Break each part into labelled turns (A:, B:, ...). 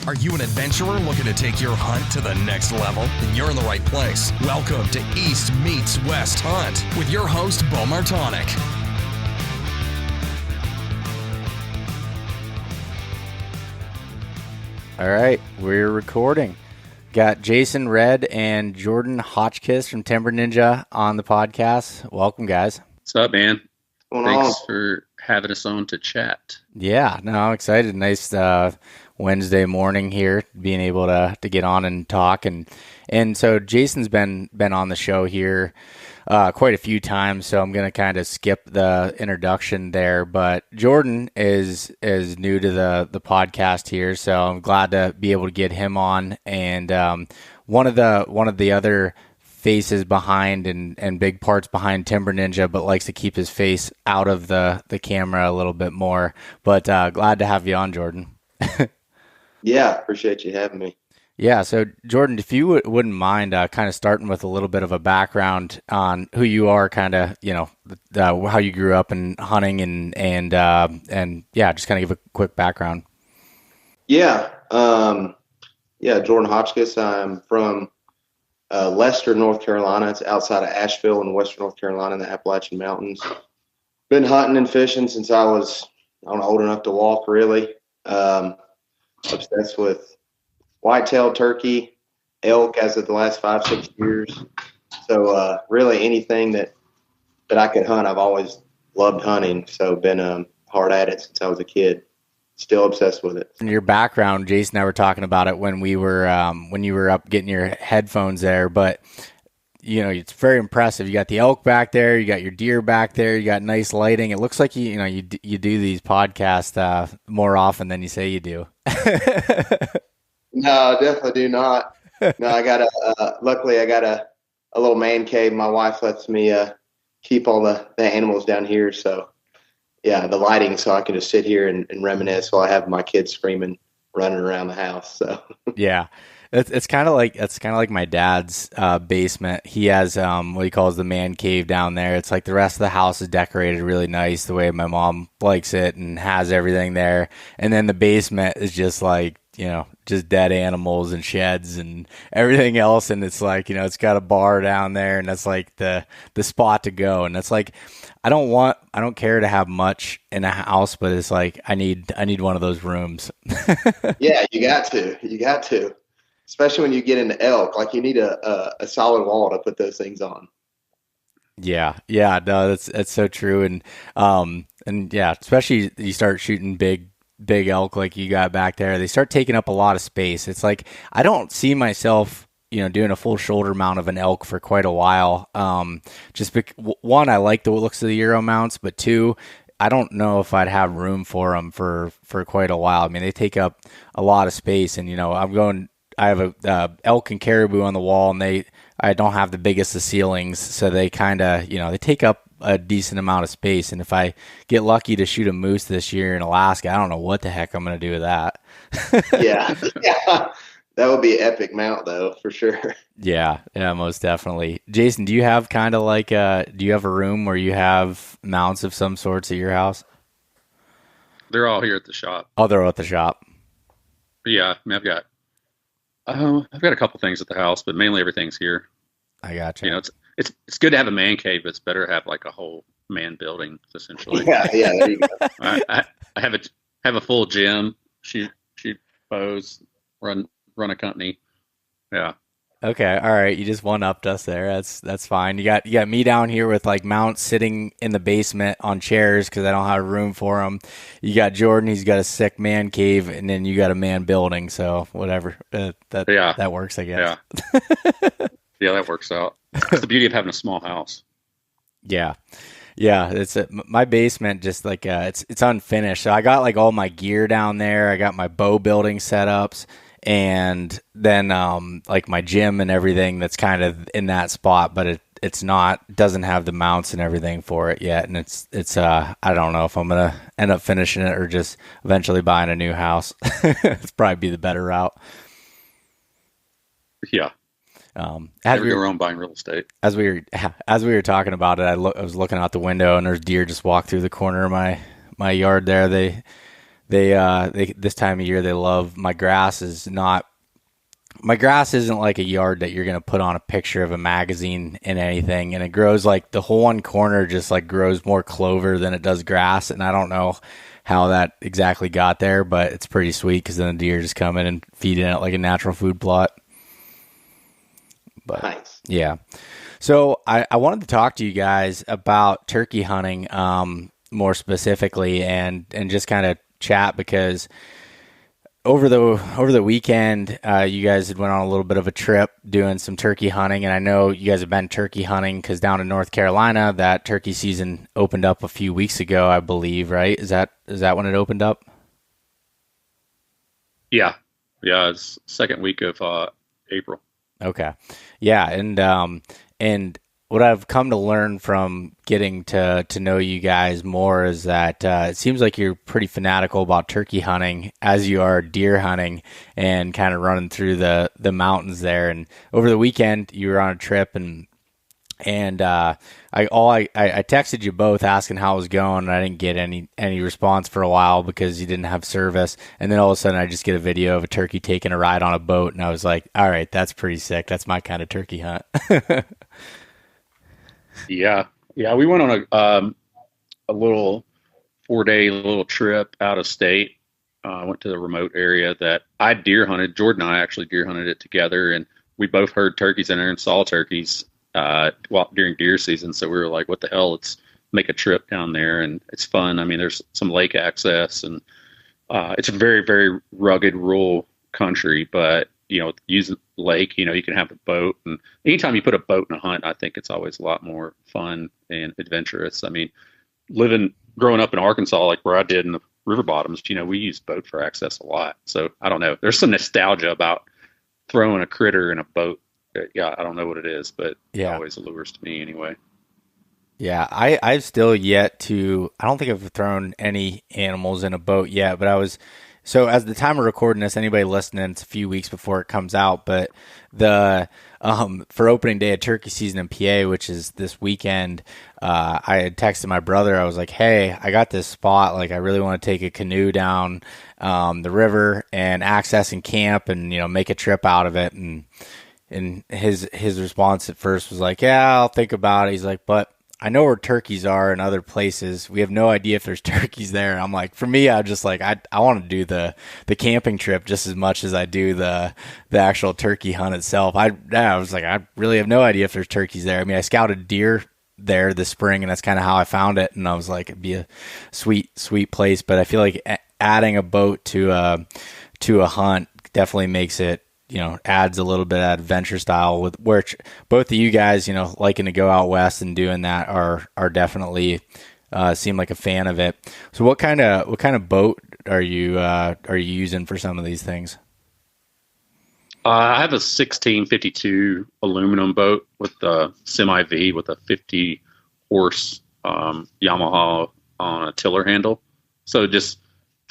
A: Are you an adventurer looking to take your hunt to the next level? Then you're in the right place. Welcome to East Meets West Hunt with your host, Beau Martonic.
B: All right, we're recording. Got Jason Red and Jordan Hotchkiss from Timber Ninja on the podcast. Welcome, guys.
C: What's up, man? Thanks
D: on?
C: for having us on to chat.
B: Yeah, no, I'm excited. Nice Wednesday morning here, being able to get on and talk. And so Jason's been on the show here quite a few times, so I'm going to kind of skip the introduction there. But Jordan is new to the podcast here, so I'm glad to be able to get him on. And one of the other faces behind and big parts behind Timber Ninja, but likes to keep his face out of the camera a little bit more. But glad to have you on, Jordan.
D: Yeah, appreciate you having me.
B: Yeah, so Jordan, if you wouldn't mind kind of starting with a little bit of a background on who you are, kind of, how you grew up in hunting and yeah, just kind of give a quick background.
D: Yeah, Jordan Hotchkiss. I'm from Lester, North Carolina. It's outside of Asheville in western North Carolina in the Appalachian Mountains. Been hunting and fishing since I was old enough to walk, really. Obsessed with whitetail, turkey, elk as of the last 5-6 years. So really anything that I could hunt, I've always loved hunting. So been hard at it since I was a kid. Still obsessed with it.
B: And your background, Jason and I were talking about it when you were up getting your headphones there, but it's very impressive. You got the elk back there, you got your deer back there, you got nice lighting. It looks like you do these podcasts more often than you say you do.
D: No, definitely do not. No, I got luckily I got a little man cave. My wife lets me keep all the animals down here. So yeah, the lighting, so I can just sit here and reminisce while I have my kids screaming, running around the house. So
B: yeah. It's kind of like my dad's basement. He has what he calls the man cave down there. It's like the rest of the house is decorated really nice the way my mom likes it and has everything there. And then the basement is just like, just dead animals and sheds and everything else. And it's like, it's got a bar down there, and that's like the spot to go. And it's like, I don't care to have much in a house, but it's like, I need one of those rooms.
D: Yeah, you got to. Especially when you get into elk, like you need a solid wall to put those things on. Yeah,
B: no, that's so true, and yeah, especially you start shooting big elk like you got back there, they start taking up a lot of space. It's like I don't see myself, doing a full shoulder mount of an elk for quite a while. One, I like the looks of the Euro mounts, but two, I don't know if I'd have room for them for quite a while. I mean, they take up a lot of space, and I have a elk and caribou on the wall, and I don't have the biggest of ceilings, so they kind of, they take up a decent amount of space. And if I get lucky to shoot a moose this year in Alaska, I don't know what the heck I'm going to do with that.
D: Yeah, that would be an epic mount, though, for sure.
B: Yeah, most definitely. Jason, do you have kind of like do you have a room where you have mounts of some sorts at your house?
C: They're all here at the shop.
B: Oh, they're all at the shop.
C: Yeah, I mean, I've got a couple things at the house, but mainly everything's here.
B: I gotcha.
C: It's good to have a man cave, but it's better to have like a whole man building, essentially.
D: Yeah, there you go.
C: I have a full gym, shoot bows, run a company. Yeah.
B: Okay, all right. You just one-upped us there. That's fine. You got me down here with like mounts sitting in the basement on chairs because I don't have room for them. You got Jordan. He's got a sick man cave, and then you got a man building. So whatever. That works, I guess.
C: Yeah, that works out. That's the beauty of having a small house.
B: Yeah. It's my basement. Just like it's unfinished. So I got like all my gear down there. I got my bow building setups. And then like my gym and everything that's kind of in that spot, but it doesn't have the mounts and everything for it yet. And it's I don't know if I'm gonna end up finishing it or just eventually buying a new house. It's probably be the better route.
C: Yeah.
B: Never
C: go wrong buying real estate.
B: As we were talking about it, I was looking out the window and there's deer just walked through the corner of my yard there. they this time of year they love my grass isn't like a yard that you're going to put on a picture of a magazine in anything. And it grows like the whole one corner just like grows more clover than it does grass. And I don't know how that exactly got there, but it's pretty sweet because then the deer just come in and feed in it like a natural food plot. But
D: Nice.
B: yeah. So I wanted to talk to you guys about turkey hunting more specifically and just kind of chat because over the weekend, you guys had went on a little bit of a trip doing some turkey hunting, and I know you guys have been turkey hunting because down in North Carolina, that turkey season opened up a few weeks ago, I believe. Right? Is that when it opened up?
C: Yeah, it's second week of April.
B: Okay, yeah, and what I've come to learn from getting to know you guys more is that it seems like you're pretty fanatical about turkey hunting as you are deer hunting and kind of running through the mountains there. And over the weekend, you were on a trip and I texted you both asking how it was going, and I didn't get any response for a while because you didn't have service. And then all of a sudden, I just get a video of a turkey taking a ride on a boat, and I was like, "All right, that's pretty sick. That's my kind of turkey hunt."
C: Yeah. We went on a little 4-day little trip out of state. Went to the remote area that I deer hunted. Jordan and I actually deer hunted it together, and we both heard turkeys in there and saw turkeys during deer season. So we were like, "What the hell? Let's make a trip down there." And it's fun. I mean, there's some lake access, and it's a very, very rugged rural country, but using the lake, you can have a boat, and anytime you put a boat in a hunt, I think it's always a lot more fun and adventurous. I mean, growing up in Arkansas, like where I did in the river bottoms, we use boat for access a lot. So I don't know. There's some nostalgia about throwing a critter in a boat. Yeah, I don't know what it is, but it always allures to me anyway.
B: Yeah, I've still yet to. I don't think I've thrown any animals in a boat yet, but So as the time of recording this, anybody listening, it's a few weeks before it comes out, but for opening day of turkey season in PA, which is this weekend, I had texted my brother. I was like, "Hey, I got this spot. Like, I really want to take a canoe down the river and access and camp and make a trip out of it." And his response at first was like, "Yeah, I'll think about it." He's like, "But I know where turkeys are in other places. We have no idea if there's turkeys there." And I'm like, for me, I'm just like, I want to do the camping trip just as much as I do the actual turkey hunt itself. I was like, I really have no idea if there's turkeys there. I mean, I scouted deer there this spring, and that's kind of how I found it. And I was like, it'd be a sweet place. But I feel like adding a boat to a hunt definitely makes it, adds a little bit of adventure style with where both of you guys, liking to go out west and doing that are definitely seem like a fan of it. So what kind of boat are you using for some of these things?
C: I have a 1652 aluminum boat with a semi V with a 50 horse Yamaha on a tiller handle. So it's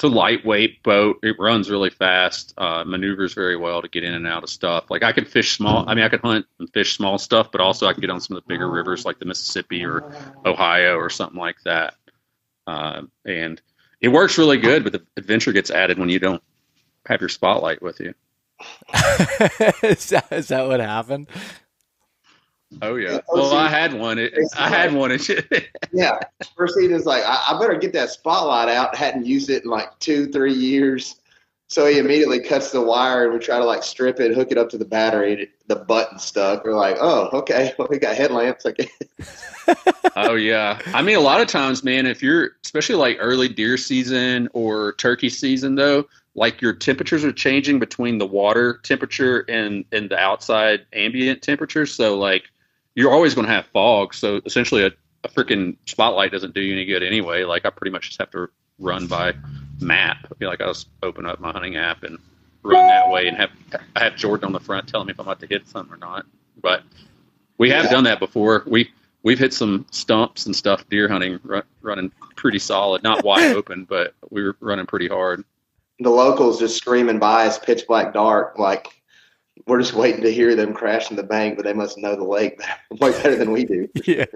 C: a lightweight boat. It runs really fast, maneuvers very well to get in and out of stuff. Like I could fish small. I mean, I could hunt and fish small stuff, but also I could get on some of the bigger rivers like the Mississippi or Ohio or something like that. And it works really good, but the adventure gets added when you don't have your spotlight with you.
B: Is that what happened?
C: Oh yeah. Well, I had one.
D: Yeah. First he was like, I better get that spotlight out. Hadn't used it in like 2-3 years. So he immediately cuts the wire, and we try to like strip it, hook it up to the battery. The button stuck. We're like, oh, okay. Well, we got headlamps. Okay.
C: Oh yeah. I mean, a lot of times, man, if you're especially like early deer season or turkey season though, like your temperatures are changing between the water temperature and the outside ambient temperature. So like you're always going to have fog. So essentially a freaking spotlight doesn't do you any good anyway. Like I pretty much just have to run by map. I feel like I'll just open up my hunting app and run that way and I have Jordan on the front telling me if I'm about to hit something or not. But we have done that before. We've hit some stumps and stuff deer hunting, running pretty solid, not wide open, but we were running pretty hard.
D: The locals just screaming by us, pitch black dark, like we're just waiting to hear them crash in the bank, but they must know the lake way better than we do.
B: Yeah.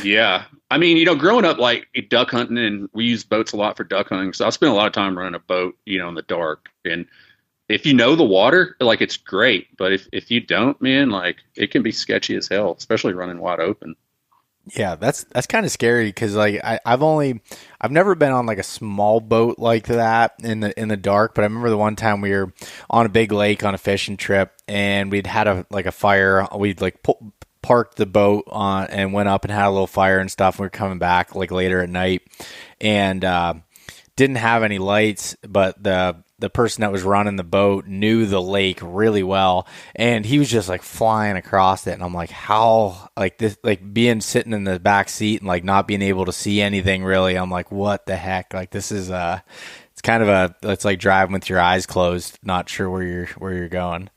C: Yeah. I mean, growing up like duck hunting, and we use boats a lot for duck hunting. So I spent a lot of time running a boat, in the dark. And if you know the water, like it's great. But if you don't, man, like it can be sketchy as hell, especially running wide open.
B: Yeah, that's kind of scary because like I've never been on like a small boat like that in the dark, but I remember the one time we were on a big lake on a fishing trip and we'd had a fire. We'd like parked the boat on and went up and had a little fire and stuff. We were coming back like later at night and didn't have any lights, but the person that was running the boat knew the lake really well, and he was just like flying across it. And I'm like, how, like this, like being sitting in the back seat and like not being able to see anything really. I'm like, what the heck? Like this is it's kind of it's like driving with your eyes closed, not sure where you're going.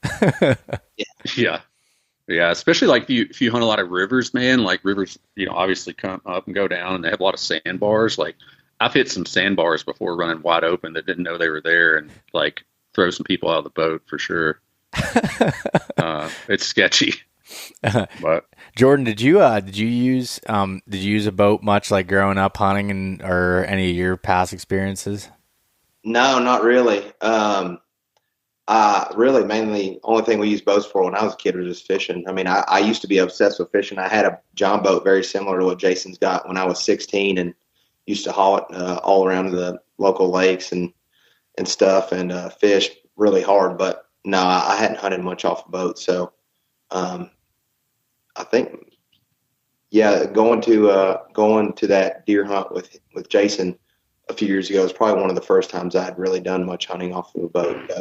C: Yeah. Yeah, especially like if you hunt a lot of rivers, man. Like rivers, obviously come up and go down, and they have a lot of sandbars. Like I've hit some sandbars before running wide open that didn't know they were there, and like throw some people out of the boat for sure. It's sketchy. But
B: Jordan, did you use a boat much like growing up hunting or any of your past experiences?
D: No, not really. Really, mainly, only thing we used boats for when I was a kid was just fishing. I mean, I used to be obsessed with fishing. I had a John boat very similar to what Jason's got when I was 16, and used to haul it all around the local lakes and stuff and fish really hard. But no, I hadn't hunted much off a boat. So I think, yeah, going to that deer hunt with Jason a few years ago was probably one of the first times I had really done much hunting off of a boat.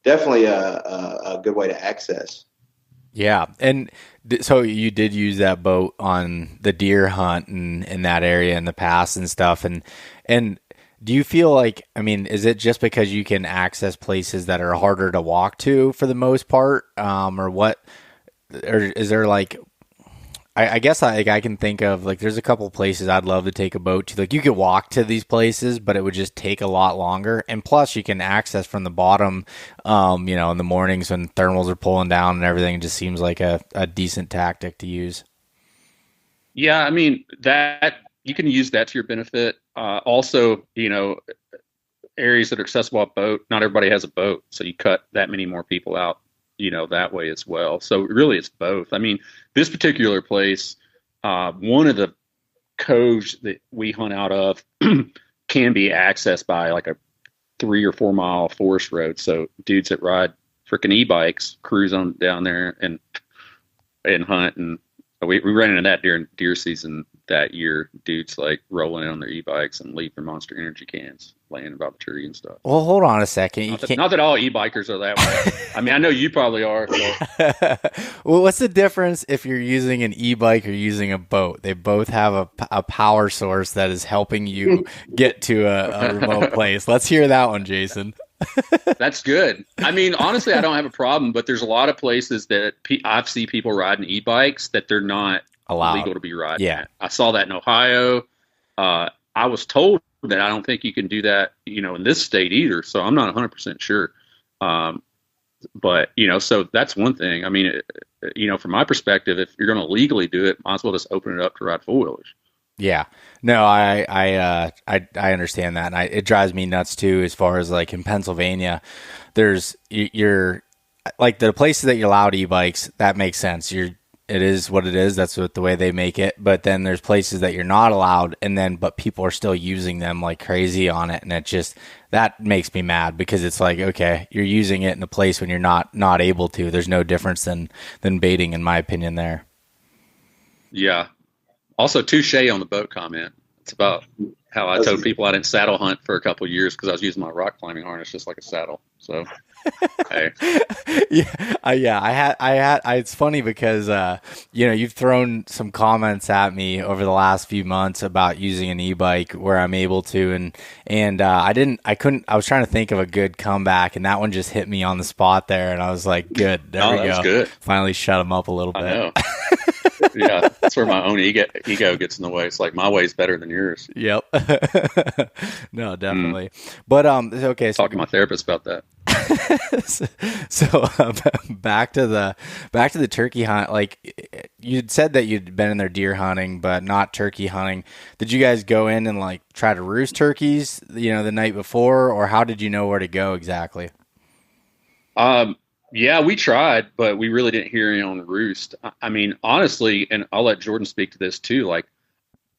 D: Definitely a good way to access.
B: Yeah. And so you did use that boat on the deer hunt and in that area in the past and stuff. And do you feel like, I mean, is it just because you can access places that are harder to walk to for the most part? Or what, or is there like, I guess I can think of like there's a couple places I'd love to take a boat to. Like you could walk to these places, but it would just take a lot longer. And plus, you can access from the bottom. In the mornings when thermals are pulling down and everything. It just seems like a decent tactic to use.
C: yeah, I mean that you can use that to your benefit. Also, areas that are accessible by boat. Not everybody has a boat, so you cut that many more people out. That way as well. So really it's both. I mean, this particular place, one of the coves that we hunt out of can be accessed by like a 3 or 4 mile forest road. So dudes that ride freaking e-bikes cruise on down there and hunt. And we ran into that during deer season that year. Dudes like rolling in on their e-bikes and leave their Monster Energy cans laying about the tree and stuff.
B: Well, hold on a second.
C: Not that all e-bikers are that way. I mean, I know you probably are. So.
B: Well, what's the difference if you're using an e-bike or using a boat? They both have a power source that is helping you get to a remote place. Let's hear that one, Jason.
C: That's good. I mean, honestly, I don't have a problem, but there's a lot of places that I've seen people riding e-bikes that they're not
B: allowed,
C: legal to be riding.
B: Yeah.
C: I saw that in Ohio. I was told that I don't think you can do that, in this state either. So I'm not 100% sure. But, so that's one thing. I mean, from my perspective, if you're going to legally do it, might as well just open it up to ride four-wheelers.
B: Yeah, no, I understand that, and it drives me nuts too. As far as like in Pennsylvania, you're like the places that you're allowed e-bikes, that makes sense. It is what it is. That's the way they make it. But then there's places that you're not allowed, but people are still using them like crazy on it, and that makes me mad because it's like, okay, you're using it in a place when you're not able to. There's no difference than baiting, in my opinion. There.
C: Yeah. Also, touche on the boat comment. It's about how I told people I didn't saddle hunt for a couple of years because I was using my rock climbing harness just like a saddle. So, hey.
B: Yeah. It's funny because, you've thrown some comments at me over the last few months about using an e-bike where I'm able to, and I was trying to think of a good comeback, and that one just hit me on the spot there, and I was like, good, there we go.
C: That's good.
B: Finally shut him up a little bit.
C: I know. Yeah, that's where my own ego gets in the way. It's like my way's better than yours.
B: Yep. No, definitely. But okay. So
C: talking to my therapist about that.
B: So back to the turkey hunt. Like you'd said that you'd been in there deer hunting, but not turkey hunting. Did you guys go in and like try to roost turkeys, the night before, or how did you know where to go exactly?
C: Yeah, we tried, but we really didn't hear any on the roost. I mean, honestly, and I'll let Jordan speak to this too. Like,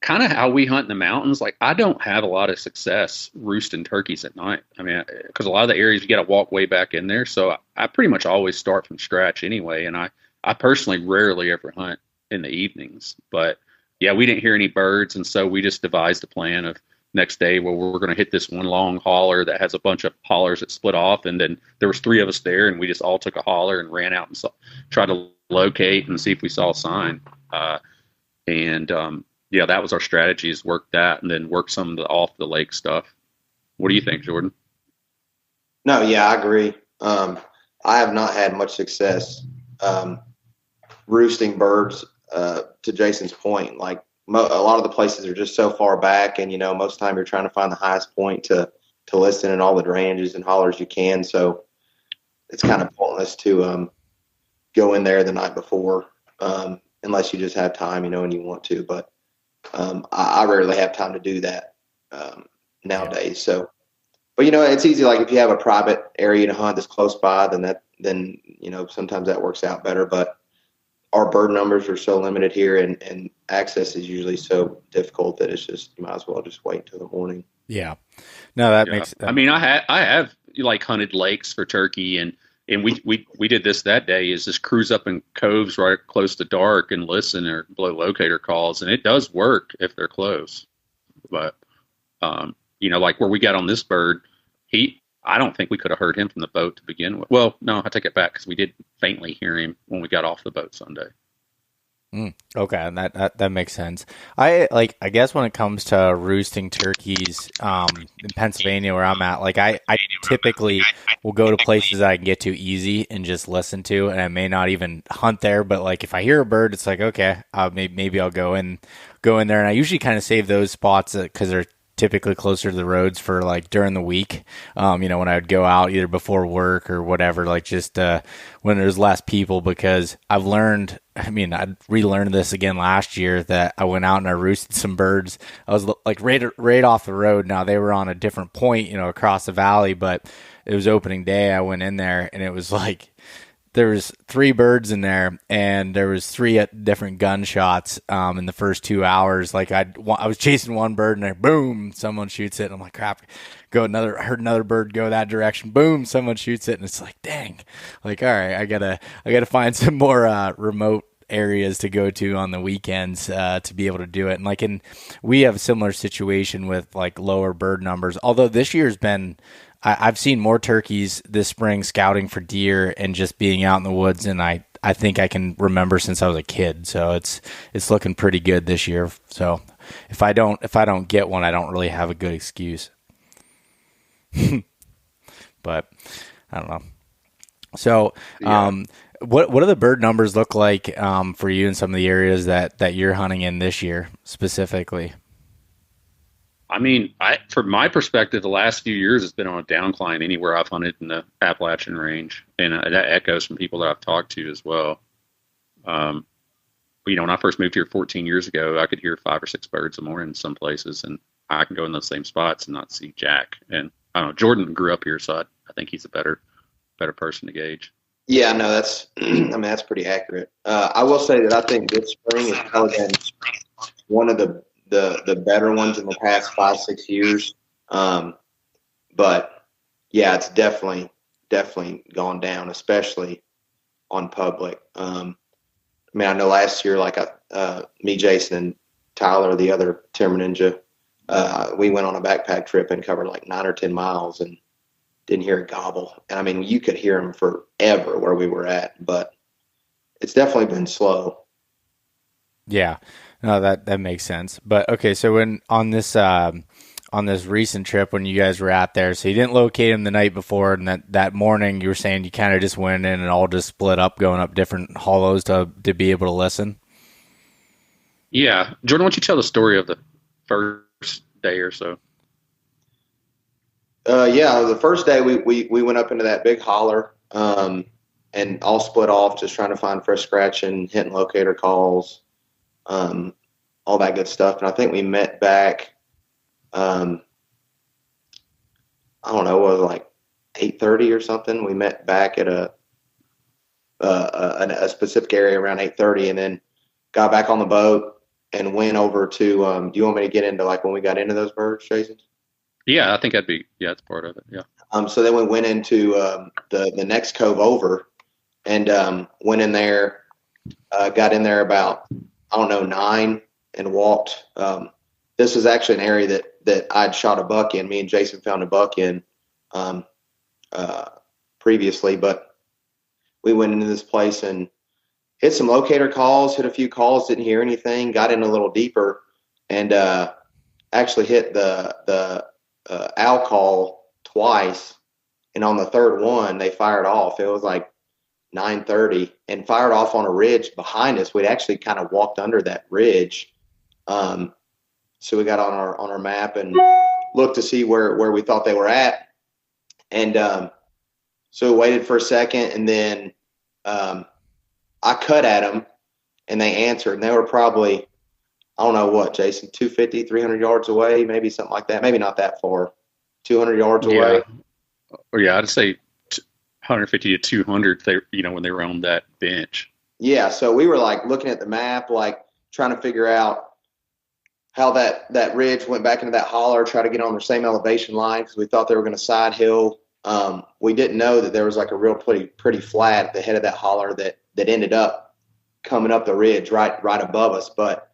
C: kind of how we hunt in the mountains. Like, I don't have a lot of success roosting turkeys at night. I mean, because a lot of the areas you got to walk way back in there. So I pretty much always start from scratch anyway. And I personally rarely ever hunt in the evenings. But yeah, we didn't hear any birds, and so we just devised a plan of next day, well, we're going to hit this one long holler that has a bunch of hollers that split off, and then there was three of us there, and we just all took a holler and ran out and tried to locate and see if we saw a sign. Yeah, that was our strategy, is work that and then work some of the off the lake stuff. What do you think, Jordan?
D: No, yeah, I agree. I have not had much success roosting birds. To Jason's point, like a lot of the places are just so far back, and most of the time you're trying to find the highest point to listen in all the drainages and hollers you can. So it's kind of pointless to go in there the night before, unless you just have time, and you want to. But I rarely have time to do that nowadays. So, but it's easy. Like if you have a private area to hunt that's close by, then sometimes that works out better. But our bird numbers are so limited here, and access is usually so difficult that it's just, you might as well just wait until the morning.
B: Yeah. No, that makes.
C: I mean, I have like hunted lakes for turkey, and we did this that day, is just cruise up in coves right close to dark and listen or blow locator calls, and it does work if they're close. But like where we got on this bird, I don't think we could have heard him from the boat to begin with. Well, no, I take it back, because we did faintly hear him when we got off the boat Sunday.
B: Okay, and that makes sense. I guess when it comes to roosting turkeys in Pennsylvania, where I'm at, like I typically will go to places I can get to easy and just listen to, and I may not even hunt there, but like if I hear a bird, it's like, okay, maybe I'll go in there, and I usually kind of save those spots because they're typically closer to the roads for like during the week, when I would go out either before work or whatever, like just when there's less people, because I've learned, I relearned this again last year, that I went out and I roosted some birds. I was like right off the road. Now they were on a different point, across the valley, but it was opening day. I went in there and it was like, there was 3 birds in there, and there was 3 different gunshots in the first 2 hours. Like I was chasing one bird, and then boom, someone shoots it. And I'm like, crap, I heard another bird go that direction. Boom, someone shoots it, and it's like, dang. Like, all right, I gotta find some more remote areas to go to on the weekends to be able to do it. And we have a similar situation with like lower bird numbers. Although this year's been, I've seen more turkeys this spring scouting for deer and just being out in the woods, and I think I can remember since I was a kid. So it's looking pretty good this year. So if I don't get one, I don't really have a good excuse. But I don't know. So what do the bird numbers look like for you in some of the areas that you're hunting in this year specifically?
C: I mean, from my perspective, the last few years has been on a downcline anywhere I've hunted in the Appalachian range, and that echoes from people that I've talked to as well. When I first moved here 14 years ago, I could hear 5 or 6 birds a morning in some places, and I can go in those same spots and not see jack. And I don't know, Jordan grew up here, so I think he's a better person to gauge.
D: Yeah, no, that's that's pretty accurate. I will say that I think this spring has probably been one of the better ones in the past 5-6 years. But yeah, it's definitely gone down, especially on public. I know last year, like me, Jason, and Tyler, the other Timber Ninja, we went on a backpack trip and covered like 9 or 10 miles and didn't hear a gobble. And you could hear them forever where we were at, but it's definitely been slow. Yeah.
B: No, that makes sense. But okay, so when on this recent trip when you guys were out there, so you didn't locate him the night before, and that morning you were saying you kind of just went in and all just split up, going up different hollows to be able to listen.
C: Yeah, Jordan, why don't you tell the story of the first day or so?
D: Yeah, the first day we went up into that big holler, and all split off, just trying to find fresh scratching, hitting locator calls, all that good stuff. And I think we met back, I don't know, what was it, like 8:30 or something. We met back at a specific area around 8:30, and then got back on the boat and went over to. Do you want me to get into like when we got into those birds, Jason?
C: Yeah, I think that's part of it. Yeah.
D: So then we went into the next cove over, and went in there, got in there about, I don't know, 9, and walked. This was actually an area that I'd shot a buck in. Me and Jason found a buck in previously, but we went into this place and hit some locator calls, hit a few calls, didn't hear anything, got in a little deeper, and actually hit the owl call twice. And on the third one, they fired off. It was like 9:30, and fired off on a ridge behind us. We'd actually kind of walked under that ridge. So we got on our map and looked to see where we thought they were at. And so we waited for a second, and then I cut at them, and they answered. And they were probably, I don't know what, Jason, 250, 300 yards away, maybe something like that. Maybe not that far, 200 yards away.
C: Or yeah, I'd say 150 to 200. When they were on that bench.
D: Yeah, so we were like looking at the map, like trying to figure out how that ridge went back into that holler, try to get on the same elevation line because we thought they were going to side hill. We didn't know that there was like a real pretty flat at the head of that holler that ended up coming up the ridge right above us. But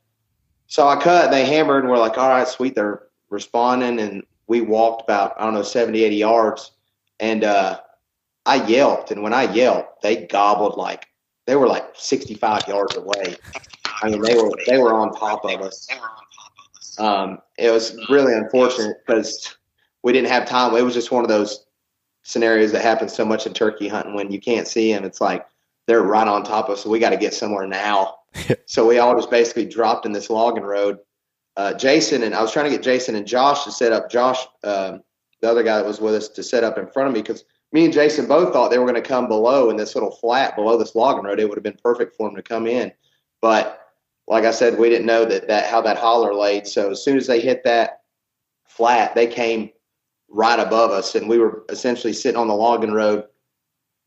D: so I cut, they hammered, and we're like, all right, sweet, they're responding. And we walked about, I don't know, 70, 80 yards. And I yelped, and when I yelped, they gobbled they were like 65 yards away. I mean, they were on top of us. It was really unfortunate because we didn't have time. It was just one of those scenarios that happens so much in turkey hunting when you can't see them. It's like they're right on top of us, so we got to get somewhere now. So we all just basically dropped in this logging road. Jason, and I was trying to get Jason and Josh to set up. Josh, the other guy that was with us, to set up in front of me because me and Jason both thought they were going to come below in this little flat below this logging road. It would have been perfect for them to come in. But like I said, we didn't know that how that holler laid. So as soon as they hit that flat, they came right above us, and we were essentially sitting on the logging road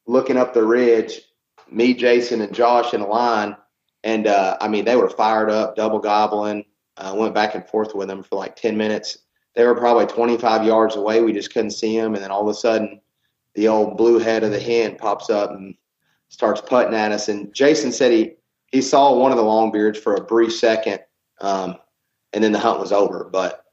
D: looking up the ridge, me, Jason, and Josh in a line. And, I mean, they were fired up, double gobbling. Went back and forth with them for like 10 minutes. They were probably 25 yards away. We just couldn't see them. And then all of a sudden, the old blue head of the hen pops up and starts putting at us. And Jason said he saw one of the longbeards for a brief second, and then the hunt was over. But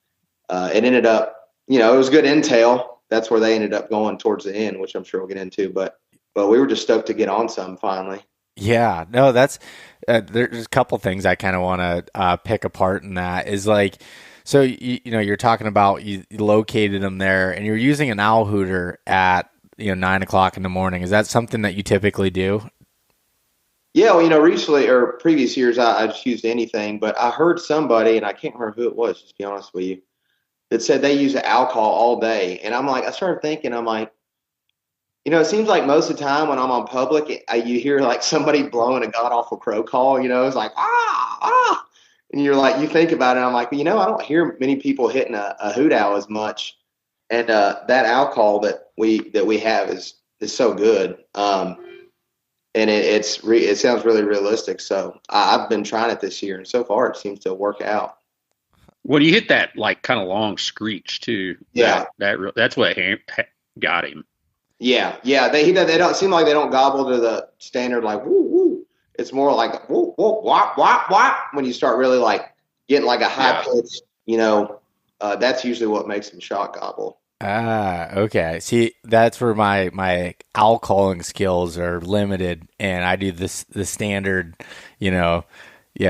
D: it ended up, it was good intel. That's where they ended up going towards the end, which I'm sure we'll get into. But we were just stoked to get on some finally.
B: Yeah, no, that's there's a couple things I kind of want to pick apart in that. Is like, so you're talking about you located them there, and you're using an owl hooter at 9 o'clock in the morning. Is that something that you typically do?
D: Yeah, well, recently or previous years, I just used anything, but I heard somebody, and I can't remember who it was, just to be honest with you, that said they use alcohol all day. And I started thinking, I'm like, it seems like most of the time when I'm on public, you hear like somebody blowing a god awful crow call, it's like, ah. And you're like, you think about it, I'm like, I don't hear many people hitting a hoot owl as much. And that owl call that we have is so good. And it sounds really realistic. So I've been trying it this year, and so far it seems to work out.
C: Well, you hit that like kind of long screech too.
D: Yeah,
C: that's what got him.
D: Yeah. They don't seem like they don't gobble to the standard like woo woo. It's more like woo woo wop wop wop when you start really like getting like a high pitch. That's usually what makes them shot gobble.
B: Okay. See, that's where my owl calling skills are limited, and I do the standard, Yeah.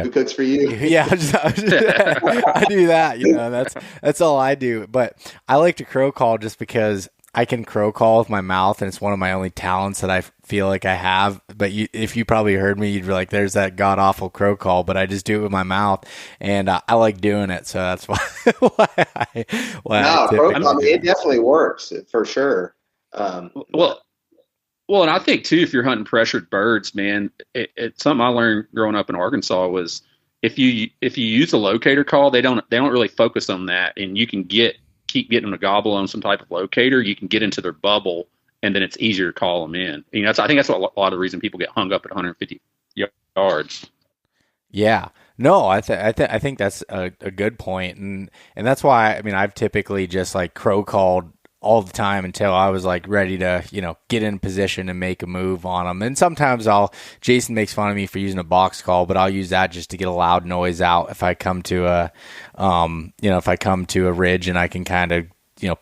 D: Who cooks for you?
B: Yeah, I do that. That's all I do. But I like to crow call just because I can crow call with my mouth, and it's one of my only talents that I feel like I have. But if you probably heard me, you'd be like, "There's that god awful crow call," but I just do it with my mouth, and I like doing it, so that's why.
D: It definitely works for sure.
C: Well, and I think too, if you're hunting pressured birds, man, it's something I learned growing up in Arkansas was if you use a locator call, they don't really focus on that, and you can keep getting them to gobble on some type of locator. You can get into their bubble, and then it's easier to call them in. I think that's what a lot of the reason people get hung up at 150 yards.
B: Yeah. No, I think that's a good point, and that's why I've typically just like crow called all the time until I was like ready to get in position and make a move on them. And sometimes Jason makes fun of me for using a box call, but I'll use that just to get a loud noise out if I come to a ridge and I can kind of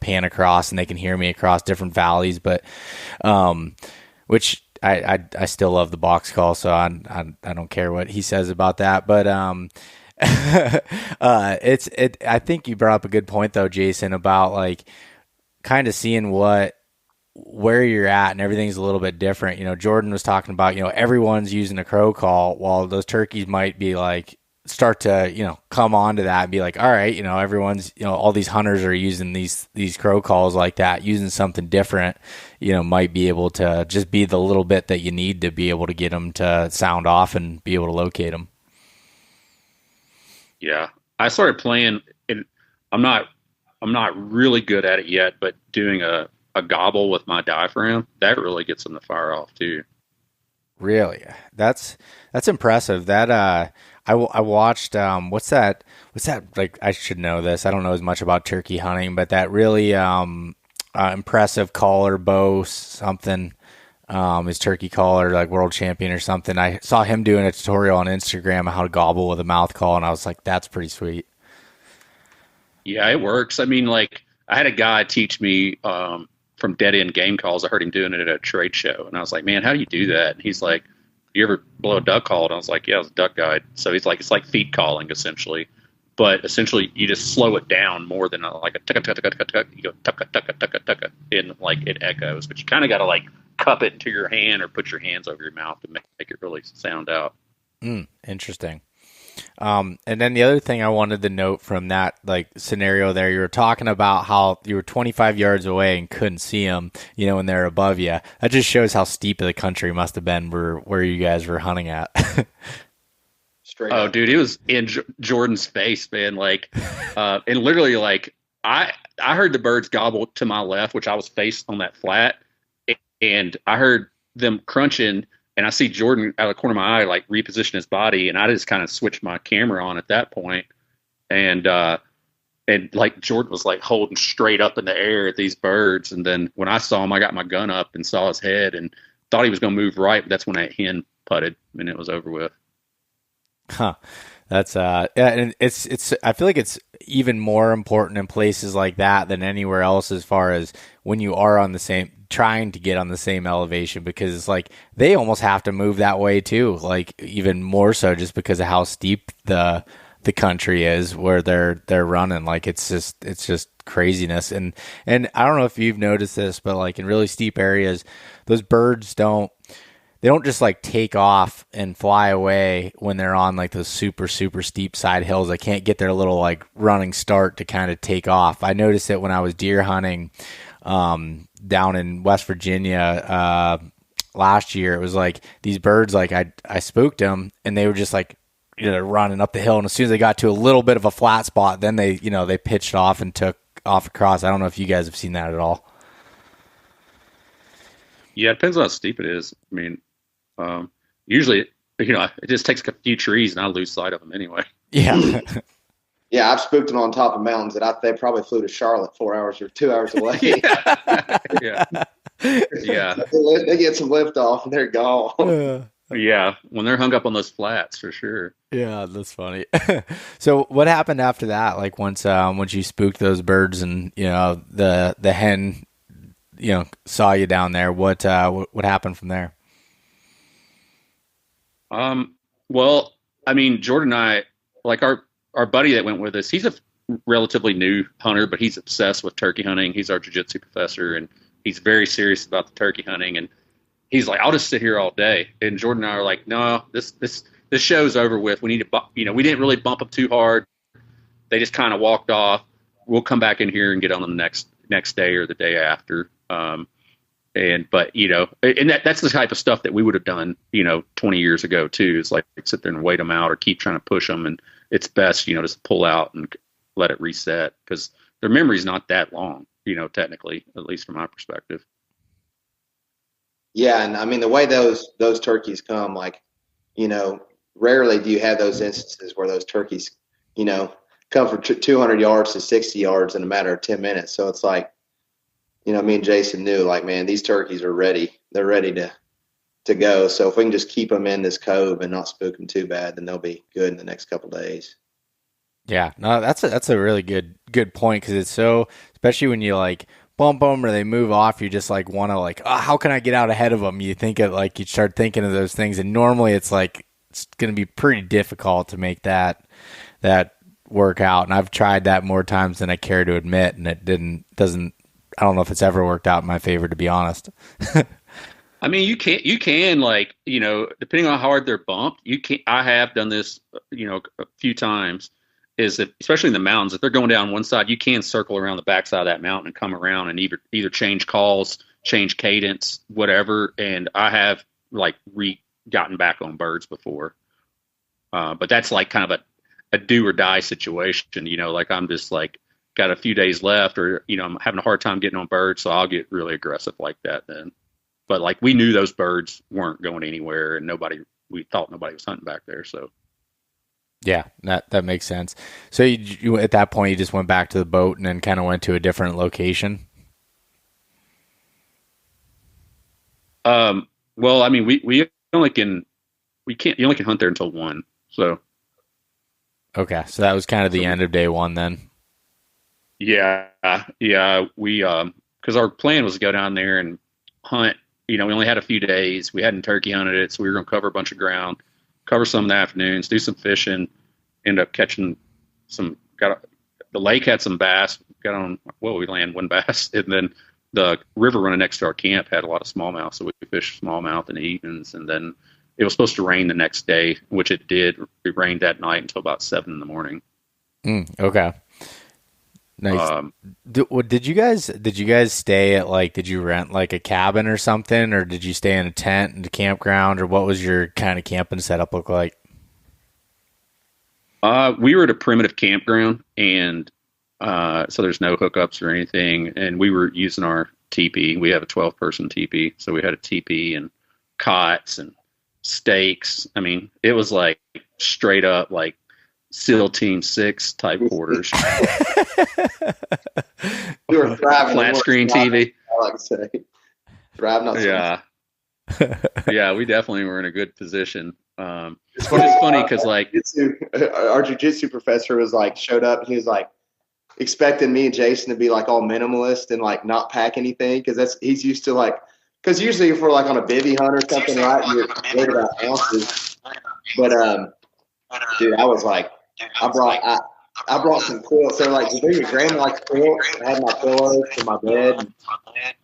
B: pan across and they can hear me across different valleys. But which I still love the box call, so I don't care what he says about that. But I think you brought up a good point though, Jason, about like kind of seeing where you're at, and everything's a little bit different. Jordan was talking about everyone's using a crow call, while those turkeys might be like start to come onto that and be like, all right, everyone's all these hunters are using these crow calls like that, using something different, might be able to just be the little bit that you need to be able to get them to sound off and be able to locate them.
C: Yeah, I started playing, and I'm not really good at it yet, but doing a gobble with my diaphragm, that really gets them to fire off too.
B: Really? That's impressive. That I watched what's that like, I should know this. I don't know as much about turkey hunting, but that really impressive caller, Beau something, his turkey caller, like world champion or something. I saw him doing a tutorial on Instagram on how to gobble with a mouth call, and I was like, that's pretty sweet.
C: Yeah, it works. I had a guy teach me from dead end game calls. I heard him doing it at a trade show, and I was like, man, how do you do that? And he's like, you ever blow a duck call? And I was like, yeah, I was a duck guide. So he's like, it's like feed calling essentially, but essentially you just slow it down more than like a tucka tucka tucka tucka. You go tucka tucka tucka tucka, and like it echoes. But you kind of got to like cup it into your hand or put your hands over your mouth to make it really sound out.
B: Interesting. And then the other thing I wanted to note from that like scenario there, you were talking about how you were 25 yards away and couldn't see them, when they're above you. That just shows how steep the country must have been where you guys were hunting at.
D: Straight up.
C: Dude, it was in Jordan's face, man. Like, and literally, like, I heard the birds gobble to my left, which I was faced on that flat, and I heard them crunching. And I see Jordan out of the corner of my eye, like reposition his body, and I just kind of switched my camera on at that point. And like Jordan was like holding straight up in the air at these birds. And then when I saw him, I got my gun up and saw his head and thought he was going to move right. But that's when that hen putted and it was over with.
B: Huh. That's yeah, and it's I feel like it's even more important in places like that than anywhere else, as far as when you are on the same, trying to get on the same elevation, because it's like they almost have to move that way too, like even more so just because of how steep the country is where they're running. Like it's just craziness. And I don't know if you've noticed this, but like in really steep areas, those birds don't just like take off and fly away when they're on like those super, super steep side hills. They can't get their little like running start to kind of take off. I noticed it when I was deer hunting down in West Virginia last year. It was like these birds, like I spooked them and they were just like, running up the hill. And as soon as they got to a little bit of a flat spot, then they pitched off and took off across. I don't know if you guys have seen that at all.
C: Yeah, it depends on how steep it is. I mean, usually, it just takes a few trees and I lose sight of them anyway.
B: Yeah.
D: Yeah, I've spooked them on top of mountains that they probably flew to Charlotte 4 hours or 2 hours away.
C: Yeah. Yeah.
D: They get some lift off and they're gone.
C: Yeah, when they're hung up on those flats, for sure.
B: Yeah, that's funny. So what happened after that? Like once you spooked those birds and, the hen, saw you down there, what happened from there?
C: Well, I mean, Jordan and I, like our buddy that went with us, he's a relatively new hunter, but he's obsessed with turkey hunting. He's our jiu-jitsu professor, and he's very serious about the turkey hunting, and he's like, I'll just sit here all day. And Jordan and I are like, no, this show's over with. We need to, we didn't really bump them too hard. They just kind of walked off. We'll come back in here and get on them the next day or the day after. But that's the type of stuff that we would have done, 20 years ago too. Is like sit there and wait them out or keep trying to push them. And it's best, just pull out and let it reset because their memory's not that long, technically, at least from my perspective.
D: Yeah. And I mean, the way those turkeys come, like, rarely do you have those instances where those turkeys, come from 200 yards to 60 yards in a matter of 10 minutes. So it's like, me and Jason knew, like, man, these turkeys are ready. They're ready to go. So if we can just keep them in this cove and not spook them too bad, then they'll be good in the next couple of days.
B: Yeah, no, that's a really good point because it's so, especially when you like bump them or they move off, you just like want to like, oh, how can I get out ahead of them? You think of like, you start thinking of those things, and normally it's like it's going to be pretty difficult to make that work out. And I've tried that more times than I care to admit, and it doesn't. I don't know if it's ever worked out in my favor, to be honest.
C: I mean, you can like, depending on how hard they're bumped, I have done this, a few times. Is that especially in the mountains, if they're going down one side, you can circle around the backside of that mountain and come around and either change calls, change cadence, whatever. And I have like gotten back on birds before, but that's like kind of a do or die situation. Like I'm just like got a few days left, or I'm having a hard time getting on birds, so I'll get really aggressive like that then. But like we knew those birds weren't going anywhere, and we thought nobody was hunting back there, so.
B: Yeah, that makes sense. So you at that point, you just went back to the boat and then kind of went to a different location?
C: Well, I mean, you only can hunt there until 1. So.
B: Okay, so that was kind of the end of day 1 then.
C: Yeah. We because our plan was to go down there and hunt. We only had a few days. We hadn't turkey hunted it, so we were going to cover a bunch of ground. Cover some in the afternoons, do some fishing, end up catching some. The lake had some bass. We landed 1 bass, and then the river running next to our camp had a lot of smallmouth, so we fished smallmouth in the evenings. And then it was supposed to rain the next day, which it did. It rained that night until about 7 in the morning.
B: Okay. Nice. Did you guys stay at like? Did you rent like a cabin or something, or did you stay in a tent in the campground, or what was your kind of camping setup look like?
C: We were at a primitive campground, and so there's no hookups or anything. And we were using our teepee. We have a 12-person teepee, so we had a teepee and cots and stakes. I mean, it was like straight up like SEAL Team 6 type quarters.
D: We were thriving.
C: Flat screen TV.
D: I like to say. Thriving.
C: Yeah. Yeah, we definitely were in a good position. It's funny because like
D: our jiu-jitsu professor was like showed up. He was like expecting me and Jason to be like all minimalist and like not pack anything because he's used to like because usually if we're like on a bivvy hunt or something, right, you're worried about ounces. But dude, I was like. I brought some quilts. So like, you your grandma likes quilts. I had my pillows for my bed,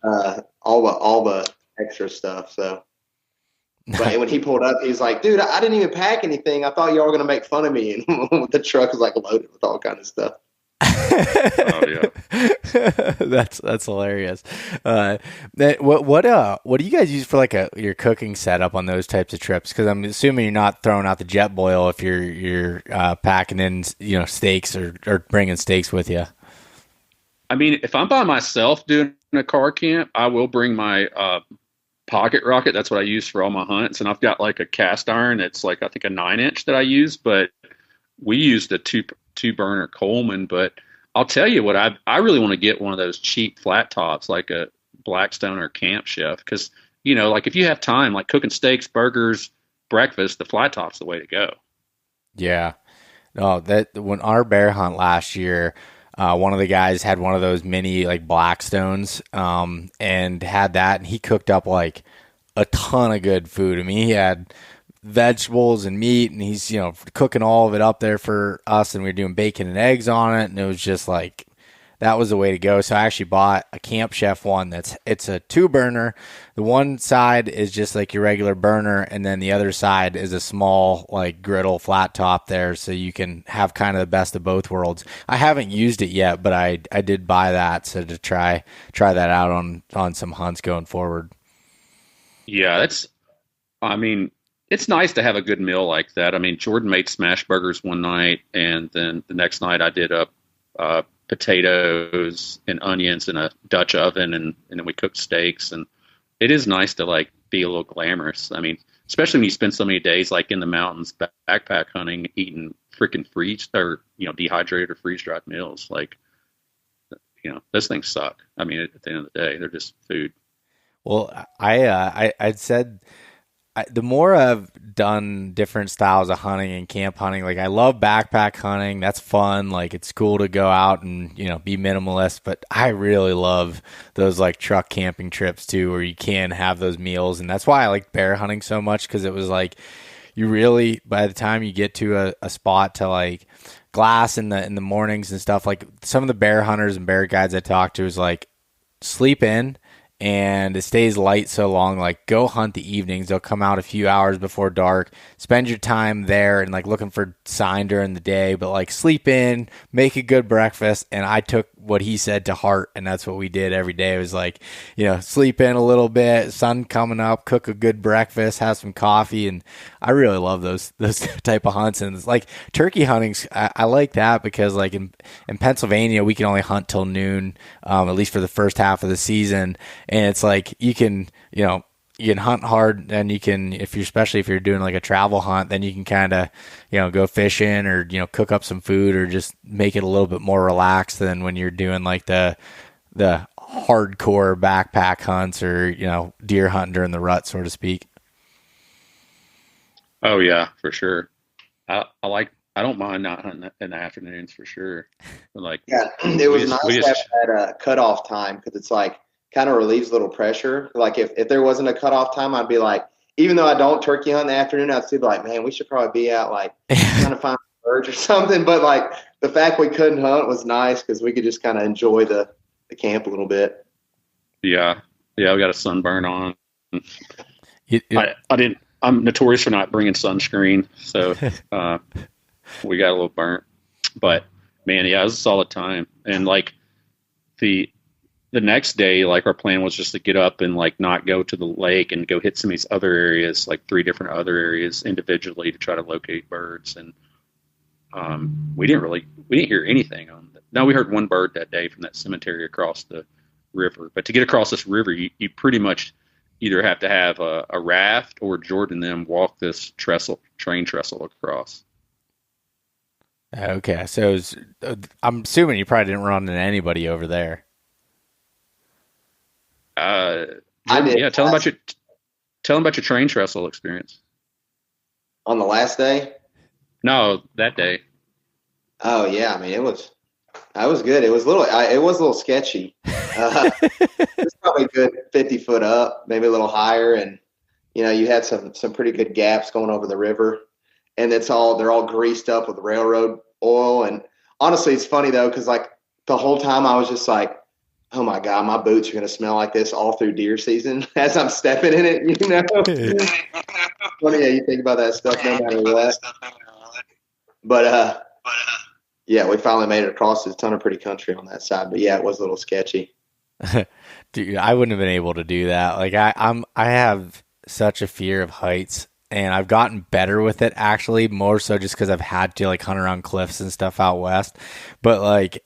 D: and, all the extra stuff. So, but when he pulled up, he was like, "Dude, I didn't even pack anything. I thought y'all were gonna make fun of me." And the truck was like loaded with all kind of stuff.
C: Oh yeah,
B: that's hilarious. What do you guys use for like your cooking setup on those types of trips? Because I'm assuming you're not throwing out the jet boil if you're packing in steaks or bringing steaks with you.
C: I mean, if I'm by myself doing a car camp, I will bring my pocket rocket. That's what I use for all my hunts, and I've got like a cast iron. It's like I think a 9-inch that I use, but we used a two burner Coleman. But I'll tell you what, I really want to get one of those cheap flat tops, like a Blackstone or Camp Chef, because like if you have time, like cooking steaks, burgers, breakfast, the flat top's the way to go.
B: Yeah, no, that when our bear hunt last year, one of the guys had one of those mini like Blackstones, and had that, and he cooked up like a ton of good food. I mean, he had vegetables and meat, and he's cooking all of it up there for us, and we were doing bacon and eggs on it, and it was just like that was the way to go. So I actually bought a Camp Chef one it's a 2-burner. The one side is just like your regular burner, and then the other side is a small like griddle flat top there, so you can have kind of the best of both worlds. I haven't used it yet, but I did buy that, so to try that out on some hunts going forward.
C: Yeah, it's nice to have a good meal like that. I mean, Jordan made smash burgers one night, and then the next night I did potatoes and onions in a Dutch oven, and then we cooked steaks. And it is nice to like be a little glamorous. I mean, especially when you spend so many days like in the mountains backpack hunting, eating freaking dehydrated or freeze dried meals. Like, those things suck. I mean, at the end of the day, they're just food.
B: Well, I'd said the more I've done different styles of hunting and camp hunting, like I love backpack hunting. That's fun. Like it's cool to go out and, be minimalist, but I really love those like truck camping trips too, where you can have those meals. And that's why I like bear hunting so much. 'Cause it was like, you really, by the time you get to a spot to like glass in the mornings and stuff, like some of the bear hunters and bear guides I talked to is like sleep in, and it stays light so long. Like go hunt the evenings. They'll come out a few hours before dark, spend your time there and like looking for sign during the day, but like sleep in, make a good breakfast. And I took what he said to heart, and that's what we did every day. It was like, sleep in a little bit, sun coming up, cook a good breakfast, have some coffee. And I really love those type of hunts. And it's like turkey hunting, I like that because like in Pennsylvania, we can only hunt till noon, at least for the first half of the season. And it's like you can hunt hard, and you can, especially if you're doing like a travel hunt, then you can kind of, go fishing or, cook up some food or just make it a little bit more relaxed than when you're doing like the hardcore backpack hunts or, deer hunting during the rut, so to speak.
C: Oh yeah, for sure. I don't mind not hunting in the afternoons for sure. But like,
D: yeah, it was nice to have that cutoff time, because it's like kind of relieves a little pressure. Like if there wasn't a cutoff time, I'd be like, even though I don't turkey hunt in the afternoon, I'd still be like, man, we should probably be out like trying to find birds or something. But like the fact we couldn't hunt was nice because we could just kind of enjoy the camp a little bit.
C: Yeah, we got a sunburn on. I'm notorious for not bringing sunscreen, so we got a little burnt. But man, yeah, it was a solid time. And like the next day, like our plan was just to get up and like not go to the lake and go hit some of these other areas, like 3 different other areas individually to try to locate birds. And we didn't hear anything on that. No, we heard one bird that day from that cemetery across the river. But to get across this river, you pretty much either have to have a raft or Jordan and them walk this train trestle across.
B: Okay, so I'm assuming you probably didn't run into anybody over there.
D: I did.
C: Yeah, tell them about your train trestle experience.
D: On the last day?
C: No, that day.
D: Oh yeah, I mean it was good. It was a little sketchy. It's probably a good 50 foot up, maybe a little higher, and you had some pretty good gaps going over the river, and they're all greased up with railroad oil. And honestly, it's funny though, because like the whole time I was just like, oh my God, my boots are going to smell like this all through deer season as I'm stepping in it, Funny how you think about that stuff no matter what. But yeah, we finally made it across a ton of pretty country on that side. But yeah, it was a little sketchy.
B: Dude, I wouldn't have been able to do that. Like I have such a fear of heights, and I've gotten better with it actually, more so just because I've had to like hunt around cliffs and stuff out west. But like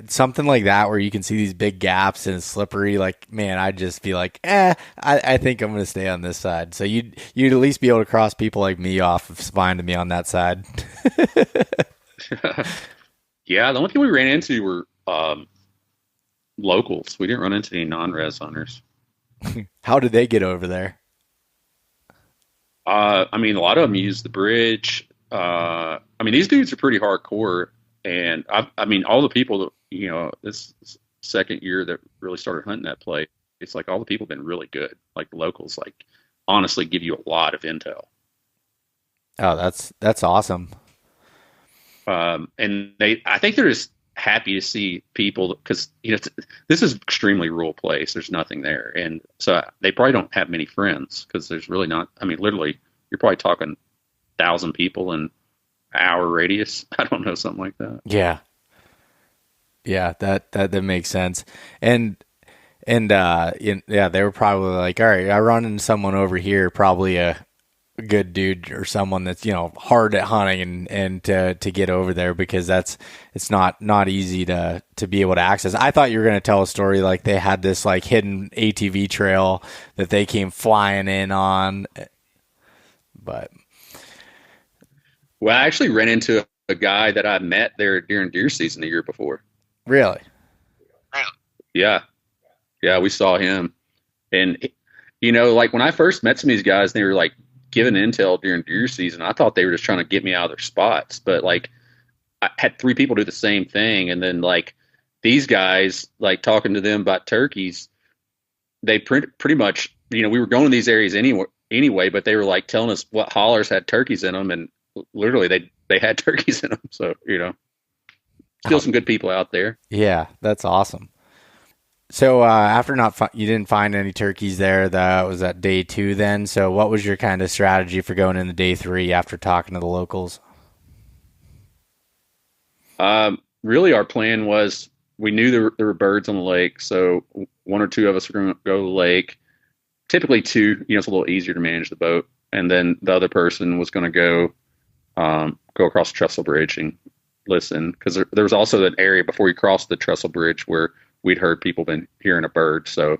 B: something like that where you can see these big gaps and it's slippery, like man, I'd just be like, I think I'm gonna stay on this side. So you'd at least be able to cross people like me off of finding me on that side.
C: Yeah, the only thing we ran into were locals. We didn't run into any non-res hunters.
B: How did they get over there?
C: I mean, a lot of them use the bridge. I mean, these dudes are pretty hardcore. And I mean, all the people that, this second year that really started hunting that place, it's like all the people have been really good. Like the locals, like honestly give you a lot of intel.
B: Oh, that's awesome.
C: And I think they're just happy to see people because this is extremely rural place. There's nothing there, and so they probably don't have many friends because there's really not. I mean, literally, you're probably talking 1,000 people in an hour radius. I don't know, something like that.
B: Yeah, that makes sense. Yeah, they were probably like, all right, I run into someone over here, probably a good dude or someone that's hard at hunting and to get over there, because it's not easy to be able to access. I thought you were going to tell a story like they had this like hidden ATV trail that they came flying in on, but
C: well, I actually ran into a guy that I met there during deer season the year before.
B: Really?
C: Yeah, we saw him, and like when I first met some of these guys, they were like giving intel during deer season. I thought they were just trying to get me out of their spots, but like I had 3 people do the same thing, and then like these guys, like talking to them about turkeys, they pretty much, we were going to these areas anyway, but they were like telling us what hollers had turkeys in them, and literally they had turkeys in them. So still some good people out there.
B: Yeah, that's awesome. So after you didn't find any turkeys there, that was at day 2 then. So what was your kind of strategy for going into day 3 after talking to the locals?
C: Really our plan was, we knew there were birds on the lake. So 1 or 2 of us were going to go to the lake. Typically 2, it's a little easier to manage the boat. And then the other person was going to go across the trestle bridge and listen. Because there was also an area before you crossed the trestle bridge where we'd heard people been hearing a bird. So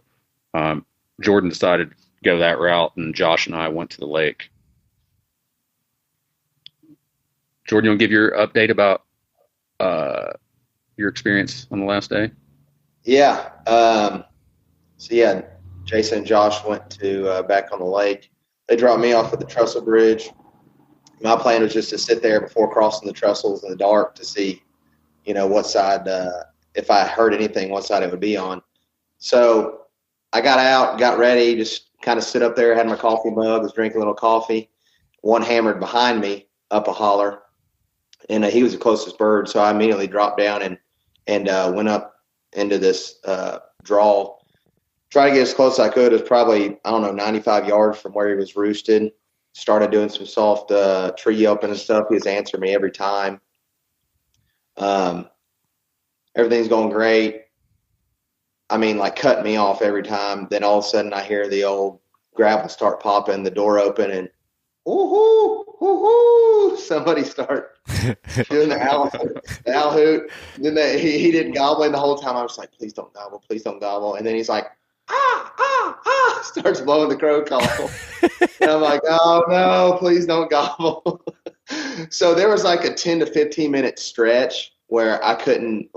C: Jordan decided to go that route, and Josh and I went to the lake. Jordan, you want to give your update about your experience on the last day?
D: Yeah. Jason and Josh went to back on the lake. They dropped me off at the trestle bridge. My plan was just to sit there before crossing the trestles in the dark to see, what side, if I heard anything, what side it would be on. So I got out, got ready, just kind of sit up there, had my coffee mug, was drinking a little coffee. One hammered behind me up a holler, and he was the closest bird. So I immediately dropped down and went up into this draw. Tried to get as close as I could. It was probably, 95 yards from where he was roosted. Started doing some soft tree yelping and stuff. He was answering me every time. Everything's going great. Cutting me off every time. Then all of a sudden I hear the old gravel start popping, the door open, and woohoo, woohoo! Somebody start doing the owl hoot. Then he didn't gobble in the whole time. I was like, please don't gobble, please don't gobble. And then he's like, starts blowing the crow call. And I'm like, oh no, please don't gobble. So there was like a 10 to 15 minute stretch where I couldn't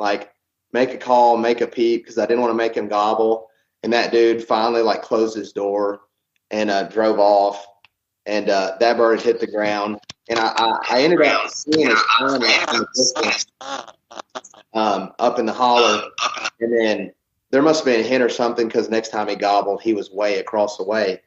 D: make a call, make a peep, because I didn't want to make him gobble. And that dude finally closed his door and drove off. And that bird hit the ground. And I ended up seeing his arm in the distance up in the holler. And then there must have been a hint or something, because next time he gobbled, he was way across the way.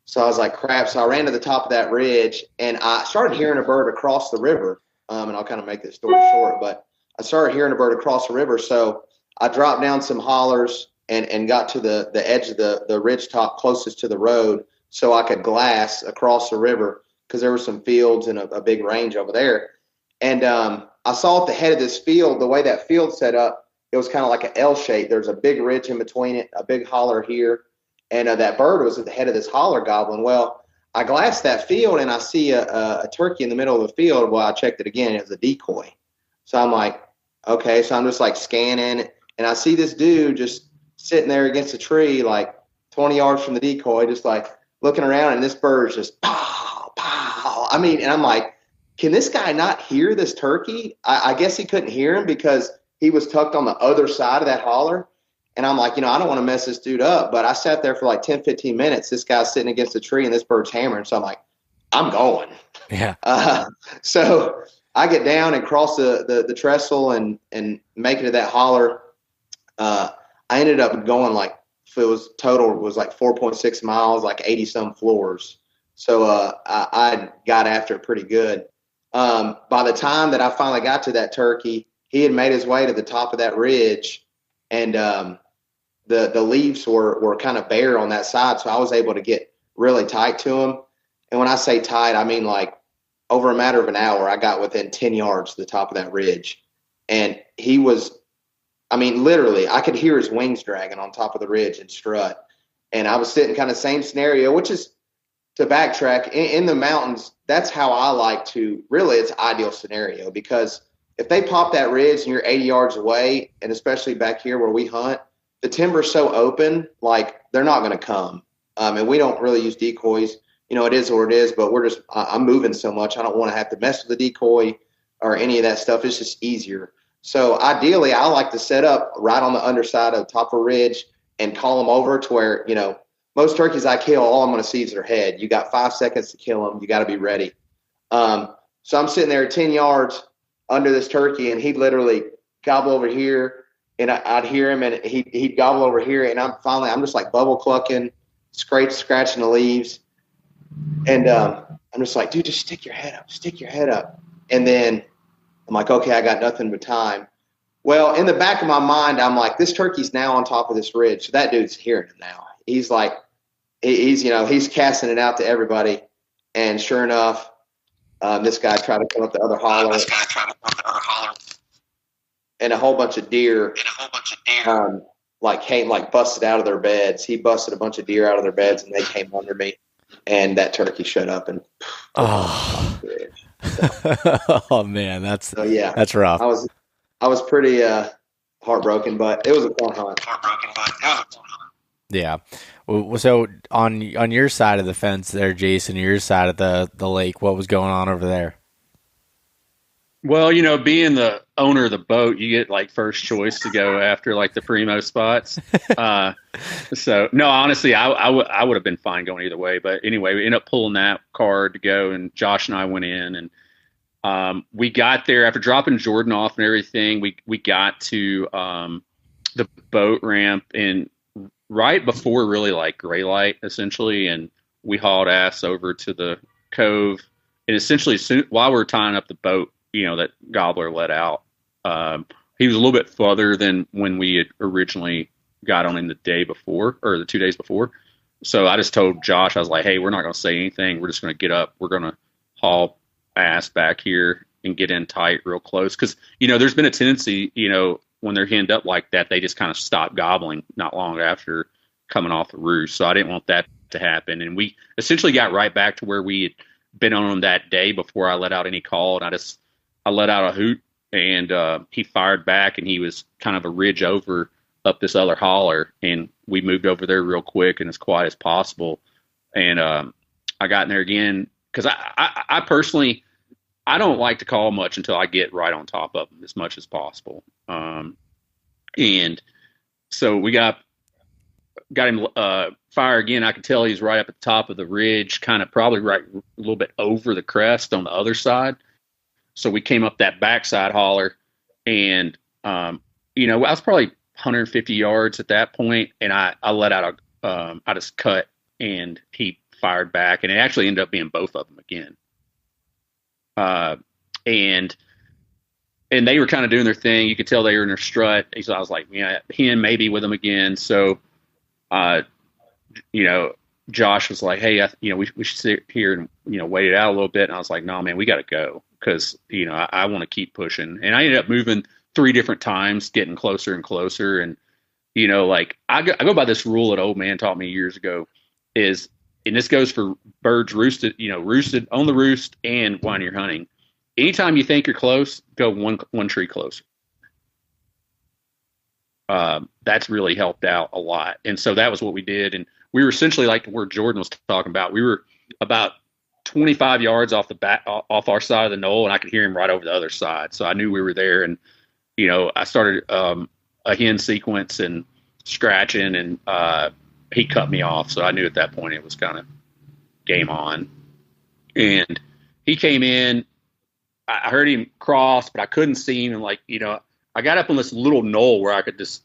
D: So I was like, crap. So I ran to the top of that ridge, and I started hearing a bird across the river. And I'll kind of make this story short, but I started hearing a bird across the river. So I dropped down some hollers and got to the edge of the ridge top closest to the road so I could glass across the river, because there were some fields and a big range over there. And I saw at the head of this field, the way that field set up, it was kind of like an L shape. There's a big ridge in between it, a big holler here. And that bird was at the head of this holler gobbling. Well, I glassed that field, and I see a turkey in the middle of the field. Well, I checked it again. It was a decoy. So I'm like, okay. So I'm just scanning, and I see this dude just sitting there against a tree, 20 yards from the decoy, just looking around, and this bird's just pow, pow. And I'm like, can this guy not hear this turkey? I guess he couldn't hear him because he was tucked on the other side of that holler. And I'm like, I don't want to mess this dude up. But I sat there for 10, 15 minutes. This guy's sitting against a tree, and this bird's hammering. So I'm like, I'm going.
B: Yeah.
D: So I get down and cross the trestle and make it to that holler. I ended up going it was 4.6 miles, 80 some floors. So I got after it pretty good. By the time that I finally got to that turkey, he had made his way to the top of that ridge, and the leaves were kind of bare on that side, so I was able to get really tight to him. And when I say tight, I mean like over a matter of an hour, I got within 10 yards of the top of that ridge. And he was, I mean, literally, I could hear his wings dragging on top of the ridge and strut. And I was sitting kind of same scenario, which is, to backtrack, in the mountains, that's how I like to, really, it's ideal scenario, because if they pop that ridge and you're 80 yards away, and especially back here where we hunt, the timber's so open, like they're not going to come. And we don't really use decoys. You know, it is what it is, but I'm moving so much. I don't want to have to mess with the decoy or any of that stuff. It's just easier. So ideally, I like to set up right on the underside of the top of a ridge and call them over to where, you know, most turkeys I kill, all I'm going to see is their head. You got 5 seconds to kill them. You got to be ready. So I'm sitting there 10 yards under this turkey, and he'd literally gobble over here, and I'd hear him, and he'd gobble over here, and I'm just like bubble clucking, scratching the leaves, and I'm just like, dude, just stick your head up. And then I'm like, okay, I got nothing but time. Well, in the back of my mind, I'm like, this turkey's now on top of this ridge, so that dude's hearing him now. He's like, he's casting it out to everybody, and sure enough, this guy tried to come up the other holler, and a whole bunch of deer, like busted out of their beds. He busted a bunch of deer out of their beds, and they came under me, and that turkey shut up and.
B: Oh, oh man, that's rough.
D: I was pretty heartbroken, but it was a fun hunt.
B: Yeah. Well, so on your side of the fence there, Jason, your side of the lake, what was going on over there?
C: Well, you know, being the owner of the boat, you get like first choice to go after like the primo spots. So no, honestly, I would have been fine going either way. But anyway, we ended up pulling that card to go, and Josh and I went in, and we got there after dropping Jordan off and everything. We got to the boat ramp, and right before really like gray light, essentially, and we hauled ass over to the cove, and essentially while we were tying up the boat, you know, that Gobbler let out, he was a little bit further than when we had originally got on him the day before, or the 2 days before. So I just told Josh, I was like, hey, we're not going to say anything. We're just going to get up. We're going to haul ass back here and get in tight real close. Because, you know, there's been a tendency, you know, when they're henned up like that, they just kind of stop gobbling not long after coming off the roost. So I didn't want that to happen. And we essentially got right back to where we had been on them that day before I let out any call. And I let out a hoot, and he fired back, and he was kind of a ridge over up this other holler. And we moved over there real quick and as quiet as possible. And I got in there again because I personally, I don't like to call much until I get right on top of them as much as possible. And so we got him fire again. I could tell he's right up at the top of the ridge, kind of probably right a little bit over the crest on the other side. So we came up that backside holler, and you know, I was probably 150 yards at that point, and I let out I just cut, and he fired back, and it actually ended up being both of them again. And they were kind of doing their thing. You could tell they were in their strut. So I was like, yeah, him maybe with them again. So, you know, Josh was like, hey, you know, we should sit here and, you know, wait it out a little bit. And I was like, no, man, we got to go because, you know, I want to keep pushing. And I ended up moving 3 different times, getting closer and closer. And, you know, like I go by this rule that old man taught me years ago is, and this goes for birds roosted on the roost and when you're hunting. Anytime you think you're close, go one tree closer. That's really helped out a lot. And so that was what we did. And we were essentially like where Jordan was talking about. We were about 25 yards off our side of the knoll, and I could hear him right over the other side. So I knew we were there. And, you know, I started a hen sequence and scratching, and he cut me off. So I knew at that point it was kind of game on. And he came in. I heard him cross, but I couldn't see him. And like, you know, I got up on this little knoll where I could just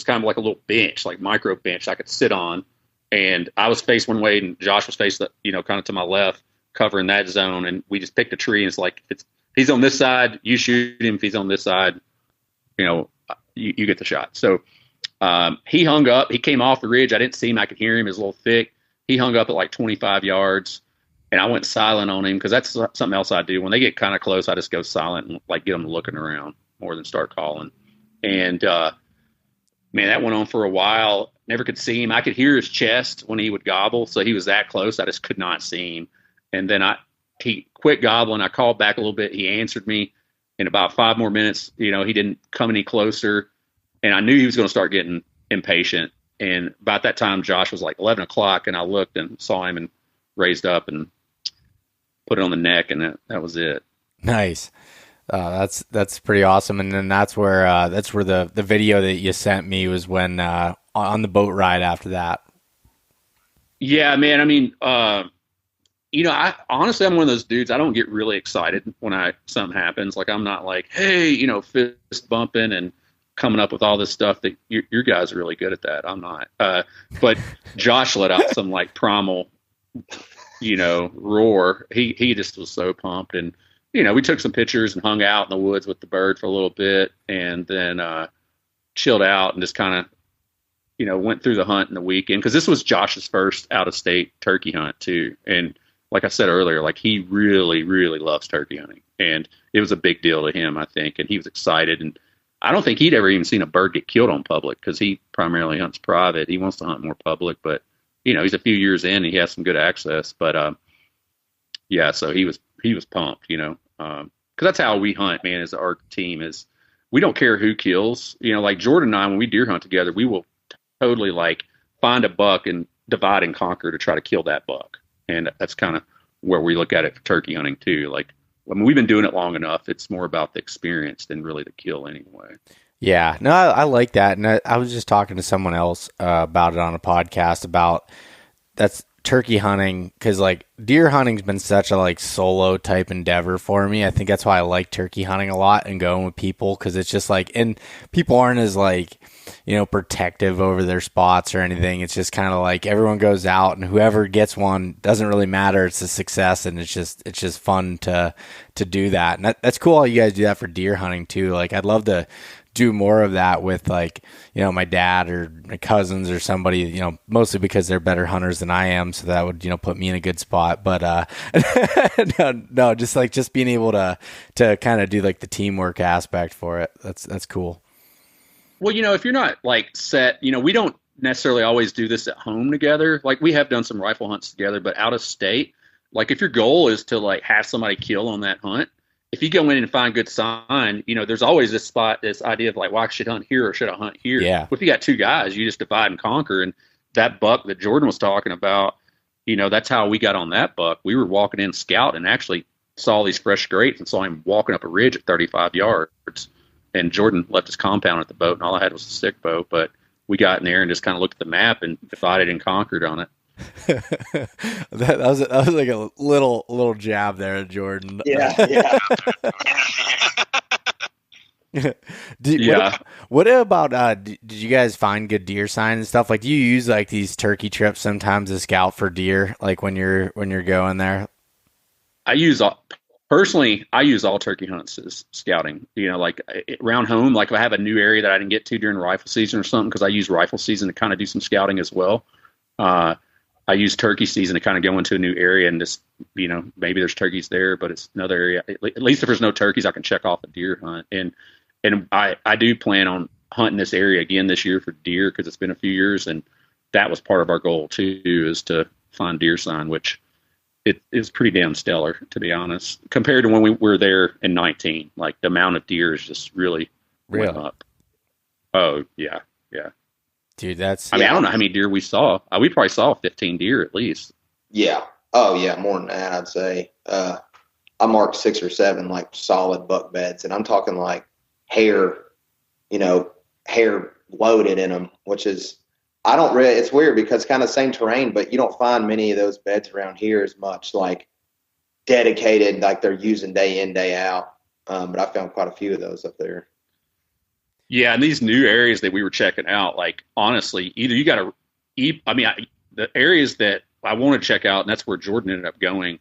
C: kind of like a little bench, like micro bench I could sit on. And I was faced one way and Josh was faced, you know, kind of to my left, covering that zone. And we just picked a tree. And it's like, if he's on this side, you shoot him. If he's on this side, you get the shot. So he hung up. He came off the ridge. I didn't see him. I could hear him. He was a little thick. He hung up at like 25 yards, and I went silent on him because that's something else I do. When they get kind of close, I just go silent and like get them looking around more than start calling. And man, that went on for a while. Never could see him. I could hear his chest when he would gobble, so he was that close. I just could not see him. And then he quit gobbling. I called back a little bit. He answered me. In about 5 more minutes, he didn't come any closer, and I knew he was going to start getting impatient. And about that time, Josh was like 11 o'clock, and I looked and saw him and raised up and put it on the neck, and that was it.
B: Nice. That's pretty awesome. And then that's where the video that you sent me was when on the boat ride after that.
C: Yeah, man. I mean, I honestly, I'm one of those dudes. I don't get really excited when something happens. Like, I'm not like, hey, fist bumping and coming up with all this stuff that your guys are really good at that. I'm not. But Josh let out some like primal, roar. He just was so pumped. And, we took some pictures and hung out in the woods with the bird for a little bit, and then chilled out and just kind of, went through the hunt in the weekend. Cause this was Josh's first out of state turkey hunt too. And like I said earlier, like he really, really loves turkey hunting, and it was a big deal to him, I think. And he was excited, and I don't think he'd ever even seen a bird get killed on public because he primarily hunts private. He wants to hunt more public, but he's a few years in and he has some good access. But yeah, so he was pumped, because that's how we hunt, man. As our team is, we don't care who kills. Like Jordan and I, when we deer hunt together, we will totally like find a buck and divide and conquer to try to kill that buck. And that's kind of where we look at it for turkey hunting too. Like, we've been doing it long enough. It's more about the experience than really the kill anyway.
B: Yeah, no, I like that. And I was just talking to someone else about it on a podcast about that's turkey hunting, because like deer hunting's been such a like solo type endeavor for me. I think that's why I like turkey hunting a lot and going with people, because it's just like, and people aren't as like, protective over their spots or anything. It's just kind of like everyone goes out and whoever gets one, doesn't really matter. It's a success, and it's just fun to do that. And that's cool how you guys do that for deer hunting too. Like, I'd love to do more of that with like, my dad or my cousins or somebody, mostly because they're better hunters than I am. So that would, put me in a good spot. But no, just being able to kind of do like the teamwork aspect for it. That's cool.
C: Well, if you're not like set, we don't necessarily always do this at home together. Like, we have done some rifle hunts together, but out of state, like if your goal is to like have somebody kill on that hunt, if you go in and find good sign, there's always this idea of like, well, I should hunt here or should I hunt here?
B: Yeah.
C: Well, if you got two guys, you just divide and conquer. And that buck that Jordan was talking about, that's how we got on that buck. We were walking in scout and actually saw these fresh grapes and saw him walking up a ridge at 35 yards. And Jordan left his compound at the boat, and all I had was a stick bow. But we got in there and just kind of looked at the map and divided and conquered on it.
B: that was like a little jab there at Jordan.
D: Yeah.
C: Yeah.
B: What about did you guys find good deer signs and stuff? Like, do you use like these turkey trips sometimes to scout for deer, like when you're going there?
C: I use all turkey hunts as scouting. Like around home, like if I have a new area that I didn't get to during rifle season or something, because I use rifle season to kind of do some scouting as well. I use turkey season to kind of go into a new area and just, maybe there's turkeys there, but it's another area. At least if there's no turkeys, I can check off a deer hunt. And I do plan on hunting this area again this year for deer, because it's been a few years, and that was part of our goal too, is to find deer sign, which it is pretty damn stellar, to be honest, compared to when we were there in 19. Like, the amount of deer is just really went up. Oh yeah.
B: Dude,
C: I mean, I don't know how many deer we saw. We probably saw 15 deer at least.
D: Yeah. Oh yeah, more than that, I'd say. I marked 6 or 7 like solid buck beds, and I'm talking like hair loaded in them, which is, it's weird because it's kind of same terrain, but you don't find many of those beds around here as much like dedicated, like they're using day in, day out. But I found quite a few of those up there.
C: Yeah, and these new areas that we were checking out, like, honestly, either you got to the areas that I wanted to check out, and that's where Jordan ended up going,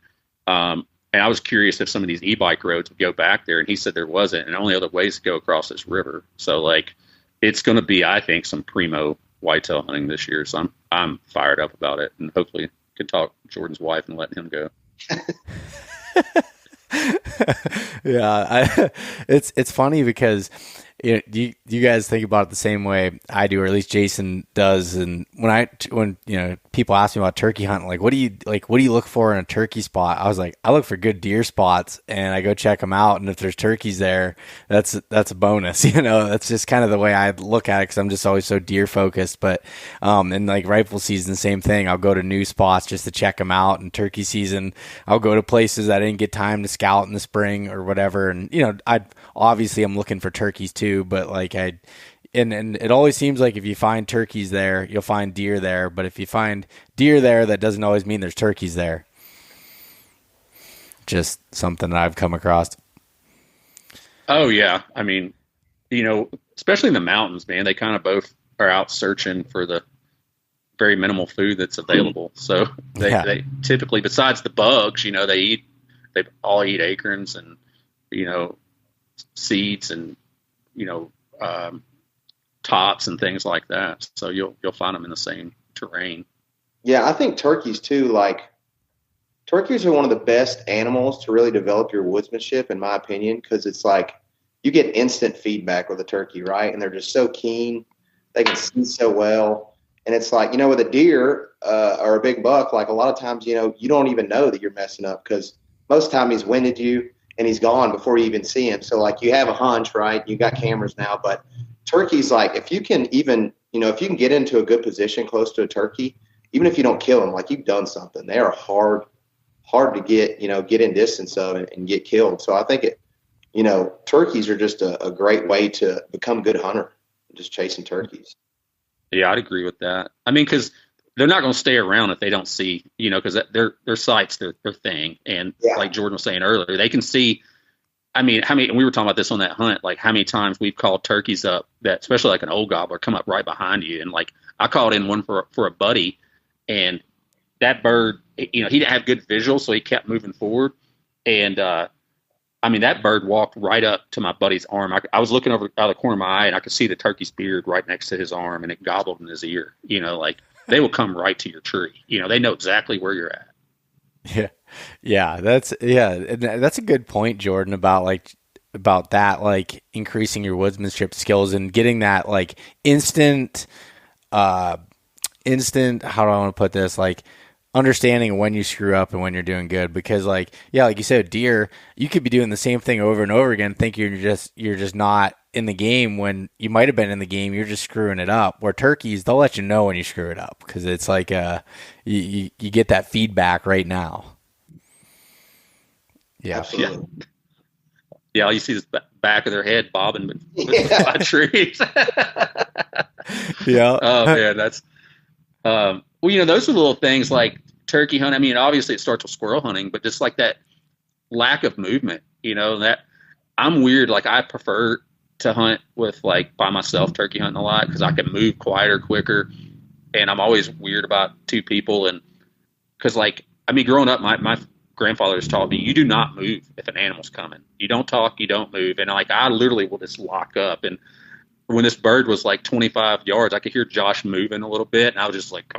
C: And I was curious if some of these e-bike roads would go back there, and he said there wasn't, and only other ways to go across this river. So like, it's going to be, I think, some primo whitetail hunting this year. So I'm fired up about it, and hopefully can talk Jordan's wife and let him go.
B: Yeah, it's funny because do you guys think about it the same way I do, or at least Jason does? And when people ask me about turkey hunting, like what do you look for in a turkey spot? I was like, I look for good deer spots, and I go check them out. And if there's turkeys there, that's a bonus. That's just kind of the way I look at it, because I'm just always so deer focused. But and like rifle season, same thing. I'll go to new spots just to check them out. And turkey season, I'll go to places I didn't get time to scout in the spring or whatever. And I'm looking for turkeys too. But like and it always seems like if you find turkeys there, you'll find deer there. But if you find deer there, that doesn't always mean there's turkeys there. Just something that I've come across.
C: Oh yeah, I mean, especially in the mountains, man, they kind of both are out searching for the very minimal food that's available. So they typically, besides the bugs, they all eat acorns and seeds and tops and things like that. So you'll find them in the same terrain.
D: Yeah, I think turkeys too. Like, turkeys are one of the best animals to really develop your woodsmanship, in my opinion, because it's like you get instant feedback with a turkey, right? And they're just so keen. They can see so well. And it's like, with a deer or a big buck, like a lot of times, you don't even know that you're messing up, because most of the time he's winded you and he's gone before you even see him. So like you have a hunch, right? You got cameras now, but turkeys, like if you can even, if you can get into a good position close to a turkey, even if you don't kill them, like you've done something. They are hard to get in distance of and get killed. So I think turkeys are just a great way to become a good hunter, just chasing turkeys.
C: Yeah, I'd agree with that. I mean, because they're not going to stay around if they don't see, because their sight's their thing. And like Jordan was saying earlier, they can see. I mean, we were talking about this on that hunt, like how many times we've called turkeys up that, especially like an old gobbler, come up right behind you. And like I called in one for a buddy, and that bird, he didn't have good visual, so he kept moving forward. And that bird walked right up to my buddy's arm. I was looking over out of the corner of my eye, and I could see the turkey's beard right next to his arm, and it gobbled in his ear. Like they will come right to your tree. They know exactly where you're at.
B: Yeah. That's a good point, Jordan, about that, like increasing your woodsmanship skills and getting that like instant, how do I want to put this? Like understanding when you screw up and when you're doing good, because like you said, deer, you could be doing the same thing over and over again, think you're just not in the game when you might have been in the game. You're just screwing it up. Where turkeys, they'll let you know when you screw it up, because it's like you get that feedback right now. Yeah.
D: Absolutely.
C: Yeah, all you see is the back of their head bobbing by trees.
B: Yeah.
C: Oh man, that's those are little things like turkey hunting. I mean, obviously it starts with squirrel hunting, but just like that lack of movement, that I'm weird. Like I prefer to hunt with like by myself, turkey hunting a lot, because I can move quieter, quicker. And I'm always weird about two people. And because growing up, my grandfather has taught me, you do not move if an animal's coming. You don't talk, you don't move. And like, I literally will just lock up. And when this bird was like 25 yards, I could hear Josh moving a little bit. And I was just like,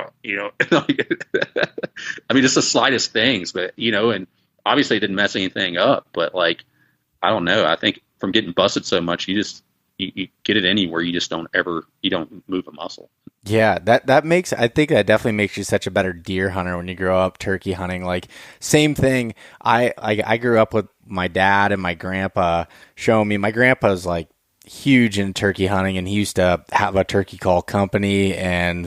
C: just the slightest things, but, and obviously it didn't mess anything up. But like, I don't know. I think from getting busted so much, you get it anywhere. You just don't move a muscle.
B: Yeah, I think that definitely makes you such a better deer hunter when you grow up turkey hunting. Like same thing. I grew up with my dad and my grandpa showing me. My grandpa's like huge in turkey hunting, and he used to have a turkey call company, and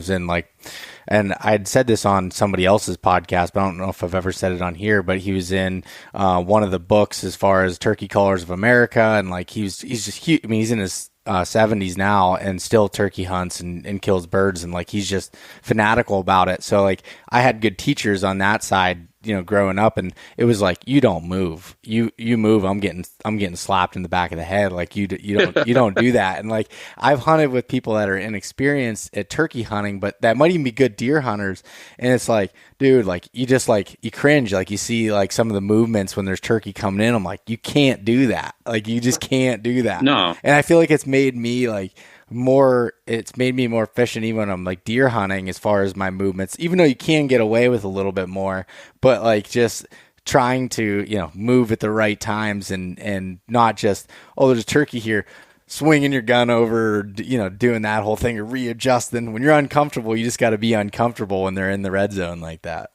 B: I'd said this on somebody else's podcast, but I don't know if I've ever said it on here, but he was in one of the books as far as Turkey Callers of America. And like, he's just huge. I mean, he's in his 70s now and still turkey hunts and kills birds. And like, he's just fanatical about it. So like, I had good teachers on that side growing up, and it was like, you don't move. You move, I'm getting slapped in the back of the head. Like you don't do that. And like, I've hunted with people that are inexperienced at turkey hunting, but that might even be good deer hunters. And it's like, dude, like you just like, you cringe. Like you see like some of the movements when there's turkey coming in. I'm like, you can't do that. Like you just can't do that.
C: No.
B: And I feel like it's made me more efficient even when I'm like deer hunting as far as my movements, even though you can get away with a little bit more, but like just trying to, move at the right times and not just, oh, there's a turkey here, swinging your gun over, doing that whole thing or readjusting. When you're uncomfortable, you just got to be uncomfortable when they're in the red zone like that.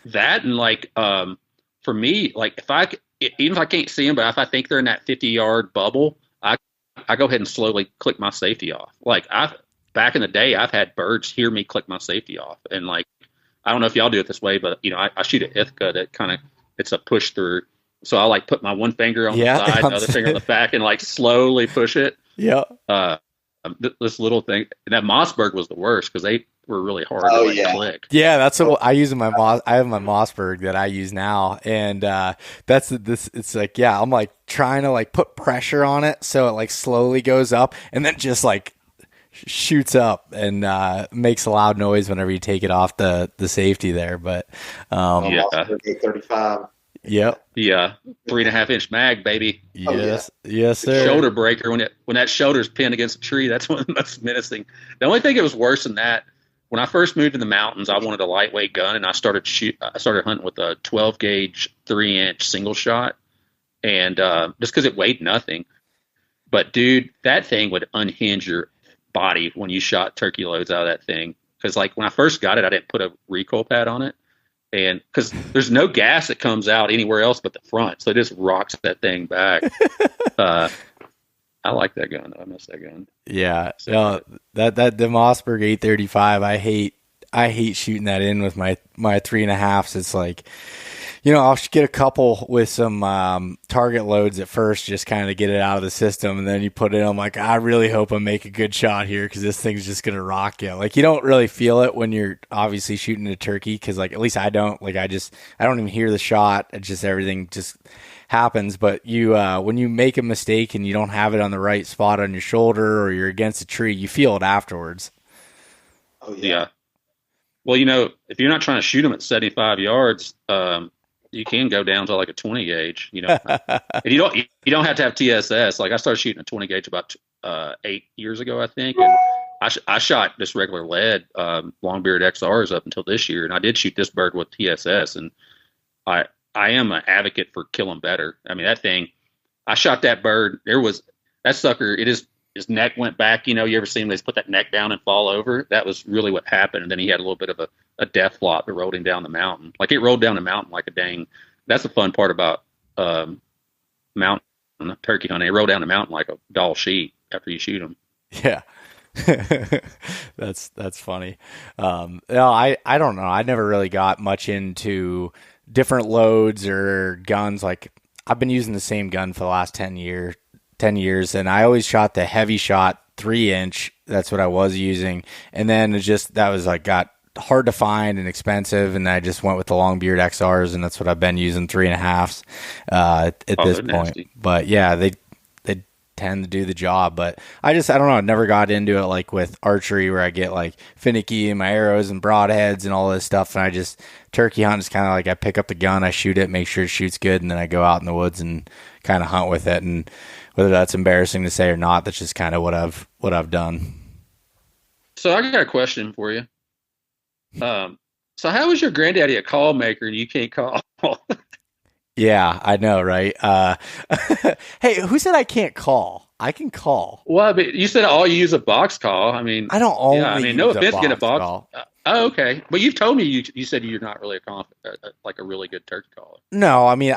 C: That, and like, for me, like even if I can't see them, but if I think they're in that 50-yard bubble, I go ahead and slowly click my safety off. Like back in the day, I've had birds hear me click my safety off. And like, I don't know if y'all do it this way, but I shoot an Ithaca that it's a push through. So I like put my one finger on the side, the other finger on the back, and like slowly push it. Yeah. This little thing, and that Mossberg was the worst because they were really hard to click.
B: Yeah, that's what I use in my I have my Mossberg that I use now, and it's like, I'm like trying to like put pressure on it so it like slowly goes up and then just like shoots up and makes a loud noise whenever you take it off the safety there. But
D: Mossberg 835.
B: Yep.
C: Yeah. 3.5-inch mag, baby.
B: Yes. Yes, sir.
C: Shoulder breaker. When that shoulder's pinned against a tree, that's one of the most menacing. The only thing that was worse than that, when I first moved to the mountains, I wanted a lightweight gun, and I started hunting with a 12 gauge 3-inch single shot, and just because it weighed nothing. But dude, that thing would unhinge your body when you shot turkey loads out of that thing. Because like when I first got it, I didn't put a recoil pad on it. And because there's no gas that comes out anywhere else but the front, so it just rocks that thing back. I like that gun. I miss that gun.
B: Yeah, no, that the Mossberg 835. I hate shooting that in with my 3.5s. It's like, I'll get a couple with some target loads at first, just kind of get it out of the system, and then you put it in. I'm like, I really hope I make a good shot here because this thing's just gonna rock you. Like you don't really feel it when you're obviously shooting a turkey because like at least I don't. Like I don't even hear the shot. It's just everything just happens. But you when you make a mistake and you don't have it on the right spot on your shoulder or you're against a tree, you feel it afterwards.
C: Oh yeah. Well, if you're not trying to shoot them at 75 yards, you can go down to like a 20 gauge, and you don't have to have TSS. Like I started shooting a 20 gauge about 8 years ago, I think. And I shot just regular lead, long-beard XRs up until this year. And I did shoot this bird with TSS, and I am an advocate for killing better. I mean, that thing, I shot that bird. That sucker, his neck went back. You ever seen him? They just put that neck down and fall over. That was really what happened. And then he had a little bit of a death flop that rolled him down the mountain. Like it rolled down the mountain like a dang. That's the fun part about mountain turkey hunting. It rolled down the mountain like a doll sheet after you shoot them.
B: Yeah. That's funny. No, I don't know. I never really got much into different loads or guns. Like I've been using the same gun for the last 10 years, and I always shot the heavy shot 3-inch. That's what I was using. And then that was like got hard to find and expensive, and I just went with the long beard XRs, and that's what I've been using, 3.5s at this point. Nasty. But yeah, they tend to do the job. But I don't know, I never got into it like with archery where I get like finicky in my arrows and broadheads and all this stuff, and turkey hunt is kind of like I pick up the gun, I shoot it, make sure it shoots good, and then I go out in the woods and kind of hunt with it. And whether that's embarrassing to say or not, that's just kind of what I've done.
C: So I got a question for you. So how is your granddaddy a call maker and you can't call?
B: Yeah, I know, right? Hey, who said I can't call? I can call.
C: Well, but you said all you use a box call. I mean,
B: I don't only use
C: no offense, get a box
B: call.
C: Okay, but you've told me you said you're not really like a really good turkey caller.
B: No, I mean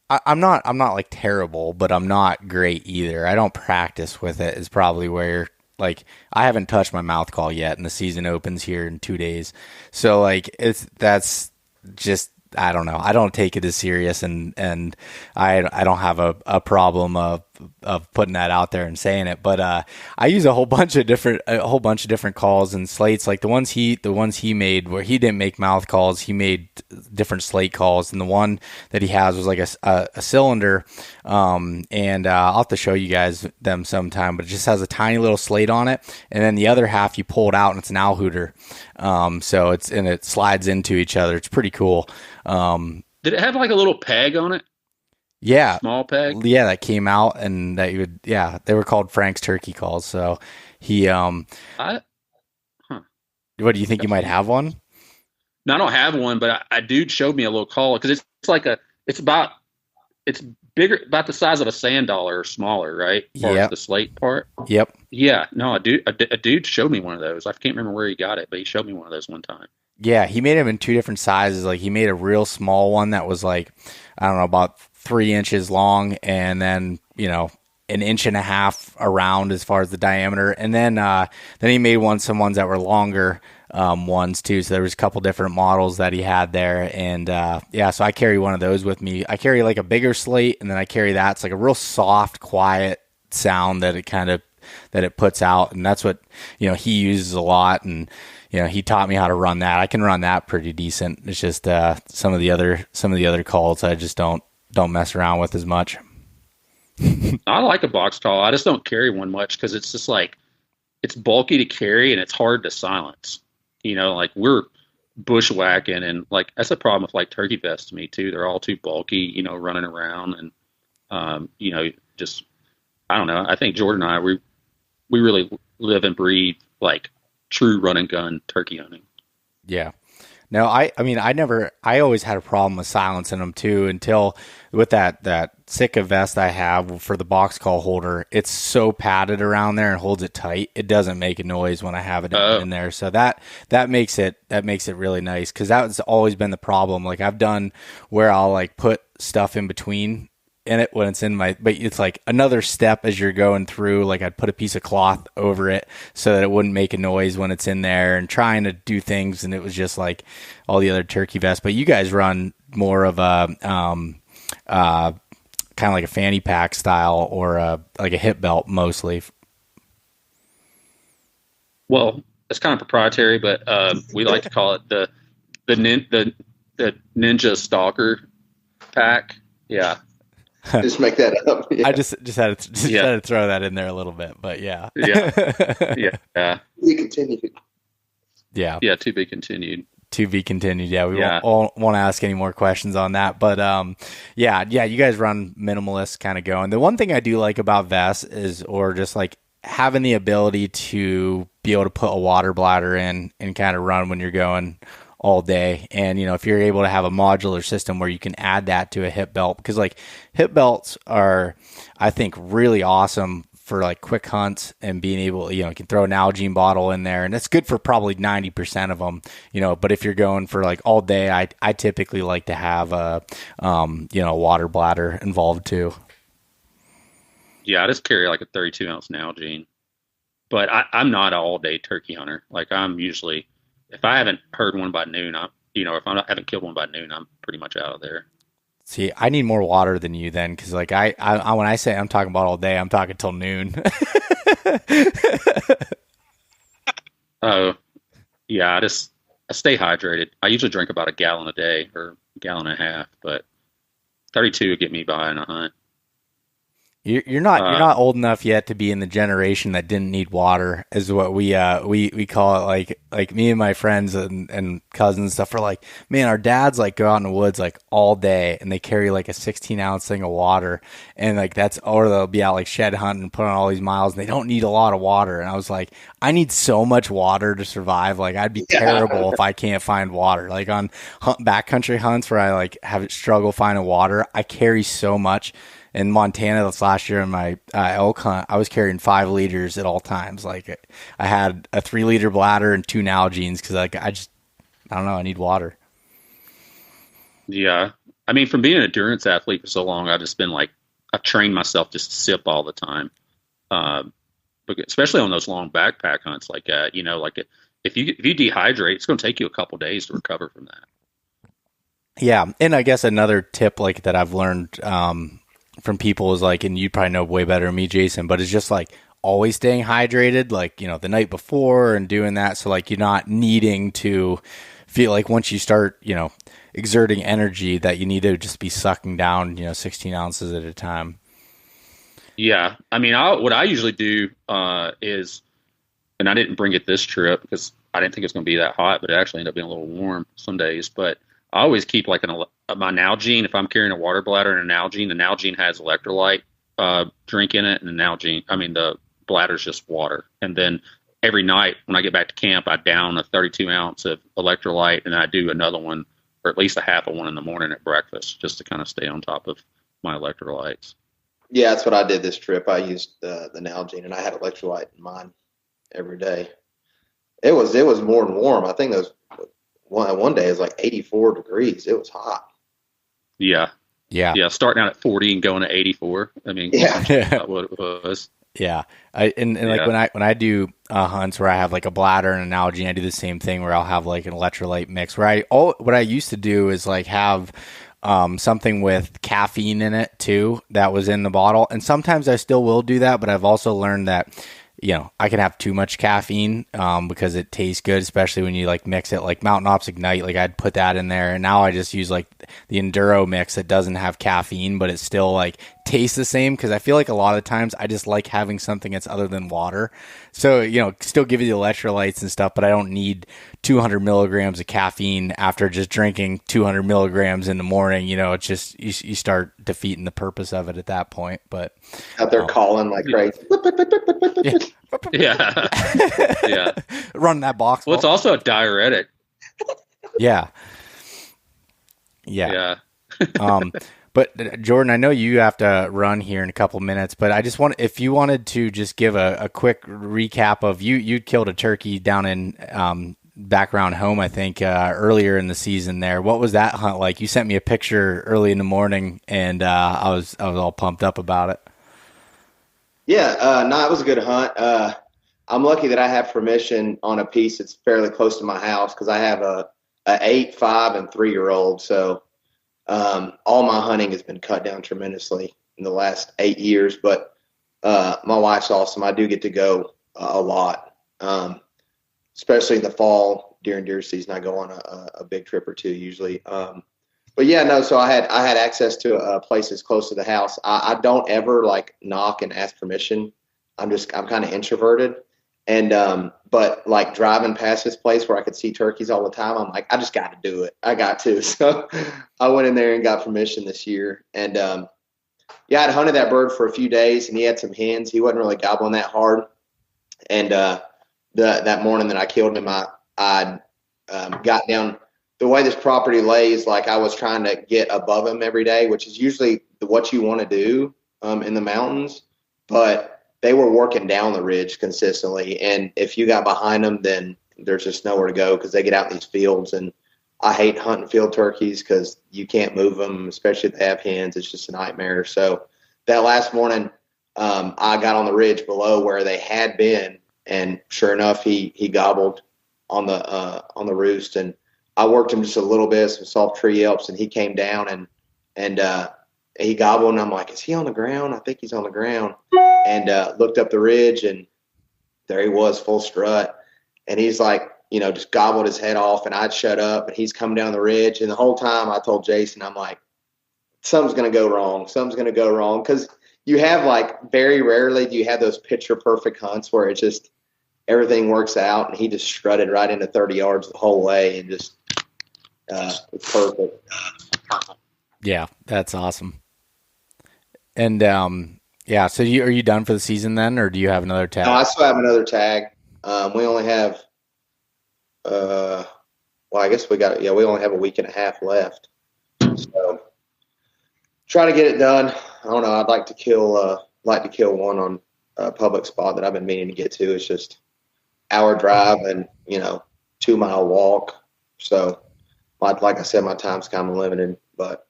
B: I'm not like terrible, but I'm not great either. I don't practice with it. Is probably where. Like I haven't touched my mouth call yet, and the season opens here in 2 days. So like that's just, I don't know. I don't take it as serious, and I don't have a problem of of putting that out there and saying it, but I use a whole bunch of different calls and slates. Like the ones he made, where he didn't make mouth calls, he made different slate calls, and the one that he has was like a cylinder. And I'll have to show you guys them sometime, but it just has a tiny little slate on it, and then the other half you pull it out and it's an owl hooter. So it slides into each other. It's pretty cool.
C: Did it have like a little peg on it?
B: Yeah.
C: Small peg?
B: Yeah, that came out, and that they were called Frank's turkey calls. So he, what do you think? You might have one?
C: No, I don't have one, but a dude showed me a little call, because it's bigger, about the size of a sand dollar or smaller, right?
B: Yeah.
C: The slate part.
B: Yep.
C: Yeah. No, a dude showed me one of those. I can't remember where he got it, but he showed me one of those one time.
B: Yeah, he made them in 2 different sizes. Like he made a real small one that was like, I don't know, about 3 inches long, and then, an 1.5 inches around as far as the diameter. And then he made some ones that were longer ones too. So there was a couple different models that he had there. And so I carry one of those with me. I carry like a bigger slate, and then I carry that. It's like a real soft, quiet sound that it puts out. And that's what, he uses a lot. And, he taught me how to run that. I can run that pretty decent. It's just some of the other calls I just don't mess around with as much.
C: I like a box call. I just don't carry one much, because it's just like, it's bulky to carry and it's hard to silence. Like we're bushwhacking, and like that's a problem with like turkey vests to me too. They're all too bulky, running around, and just, I don't know. I think Jordan and I, we really live and breathe like true run and gun turkey hunting.
B: Yeah. No, I always had a problem with silencing them too, until with that Sitka vest I have for the box call holder, it's so padded around there and holds it tight. It doesn't make a noise when I have it in there. So that makes it really nice, because that's always been the problem. Like I've done where I'll like put stuff in between in it when it's in but it's like another step as you're going through. Like I'd put a piece of cloth over it so that it wouldn't make a noise when it's in there, and trying to do things, and it was just like all the other turkey vests. But you guys run more of a kind of like a fanny pack style, or like a hip belt mostly.
C: Well, it's kind of proprietary, but we like to call it the Ninja Stalker pack. Yeah.
D: Just make that up. Yeah.
B: I just had to throw that in there a little bit, but yeah.
C: Yeah.
D: We continued.
B: Yeah.
C: Yeah. To be continued.
B: To be continued. Yeah. We won't ask any more questions on that, but you guys run minimalist kind of going. The one thing I do like about vests or just like having the ability to be able to put a water bladder in and kind of run when you're going all day. And, if you're able to have a modular system where you can add that to a hip belt, because like hip belts are, I think, really awesome for like quick hunts, and being able, you can throw an Nalgene bottle in there, and that's good for probably 90% of them, but if you're going for like all day, I typically like to have a water bladder involved too.
C: Yeah. I just carry like a 32-ounce Nalgene, but I'm not an all day turkey hunter. Like I'm usually, if I haven't heard one by noon, if I haven't killed one by noon, I'm pretty much out of there.
B: See, I need more water than you then, because like I when I say I'm talking about all day, I'm talking till noon.
C: Oh, yeah. I stay hydrated. I usually drink about a gallon a day, or a gallon and a half, but 32 would get me by in a hunt.
B: You're not old enough yet to be in the generation that didn't need water, is what we call it. Like me and my friends and cousins and stuff are like, man, our dads like go out in the woods like all day, and they carry like a 16-ounce thing of water, and like or they'll be out like shed hunting and put on all these miles, and they don't need a lot of water. And I was like, I need so much water to survive. Like I'd be terrible if I can't find water. Like on backcountry hunts where I like have struggle finding water, I carry so much. In Montana this last year in my elk hunt, I was carrying 5 liters at all times. Like I had a 3-liter bladder and 2 Nalgenes, because like I don't know, I need water.
C: Yeah. I mean, from being an endurance athlete for so long, I've just been like, I've trained myself just to sip all the time. But especially on those long backpack hunts, like, if you dehydrate, it's going to take you a couple days to recover from that.
B: Yeah. And I guess another tip like that I've learned, from people is like, and you probably know way better than me, Jason, but it's just like always staying hydrated, like, the night before and doing that. So like you're not needing to feel like once you start, exerting energy that you need to just be sucking down, 16 ounces at a time.
C: Yeah. I mean, what I usually do is, and I didn't bring it this trip because I didn't think it was going to be that hot, but it actually ended up being a little warm some days. But I always keep like my Nalgene. If I'm carrying a water bladder and a Nalgene, the Nalgene has electrolyte drink in it, and the bladder's just water. And then every night when I get back to camp, I down a 32 ounce of electrolyte, and I do another one, or at least a half of one in the morning at breakfast, just to kind of stay on top of my electrolytes.
D: Yeah, that's what I did this trip. I used the Nalgene, and I had electrolyte in mine every day. It was more than warm. I think those one day it was like 84 degrees. It was hot.
C: Yeah.
B: Yeah.
C: Starting out at 40 and going to 84. I mean, that's what it was.
B: Yeah. Like when I do hunts where I have like a bladder and an Nalgene, I do the same thing where I'll have like an electrolyte mix what I used to do is like have something with caffeine in it too that was in the bottle. And sometimes I still will do that, but I've also learned that, I can have too much caffeine because it tastes good, especially when you like mix it like Mountain Ops Ignite. Like I'd put that in there, and now I just use like the Enduro mix that doesn't have caffeine, but it still like tastes the same because I feel like a lot of times I just like having something that's other than water. So, still give you the electrolytes and stuff, but I don't need 200 milligrams of caffeine after just drinking 200 milligrams in the morning. It's just you start defeating the purpose of it at that point. But
D: out there calling like crazy.
C: Yeah. Yeah.
B: Run that box.
C: Well, it's also a diuretic.
B: Yeah. But Jordan, I know you have to run here in a couple minutes, but I just if you wanted to just give a quick recap of you killed a turkey down in background home, I think, earlier in the season there. What was that hunt like? You sent me a picture early in the morning, and I was all pumped up about it.
D: Yeah, no, it was a good hunt. I'm lucky that I have permission on a piece that's fairly close to my house because I have a 8, 5, and 3-year-old. So all my hunting has been cut down tremendously in the last 8 years. But my wife's awesome. I do get to go a lot, especially in the fall during deer season. I go on a big trip or two usually. But yeah, no. So I had access to places close to the house. I don't ever like knock and ask permission. I'm kind of introverted, and but like driving past this place where I could see turkeys all the time, I'm like, I just got to do it. I got to. So I went in there and got permission this year, and yeah, I'd hunted that bird for a few days, and he had some hens. He wasn't really gobbling that hard, and that morning that I killed him, I got down. The way this property lays, like I was trying to get above them every day, which is usually what you want to do in the mountains, but they were working down the ridge consistently. And if you got behind them, then there's just nowhere to go because they get out in these fields. And I hate hunting field turkeys because you can't move them, especially if they have hens. It's just a nightmare. So that last morning, I got on the ridge below where they had been, and sure enough, he gobbled on the roost, and I worked him just a little bit, some soft tree yelps, and he came down and he gobbled, and I'm like, is he on the ground? I think he's on the ground. And looked up the ridge, and there he was, full strut. And he's like, just gobbled his head off, and I'd shut up, and he's come down the ridge. And the whole time I told Jason, I'm like, something's going to go wrong. Something's going to go wrong. Because you have like very rarely do you have those picture perfect hunts where it just everything works out, and he just strutted right into 30 yards the whole way and just it's perfect.
B: Yeah, that's awesome. And yeah, so are you done for the season then, or do you have another tag?
D: No, I still have another tag. We only have I guess we only have a week and a half left. So try to get it done. I don't know. I'd like to kill one on a public spot that I've been meaning to get to. It's just hour drive and 2-mile walk. So like I said, my time's kind of limited, but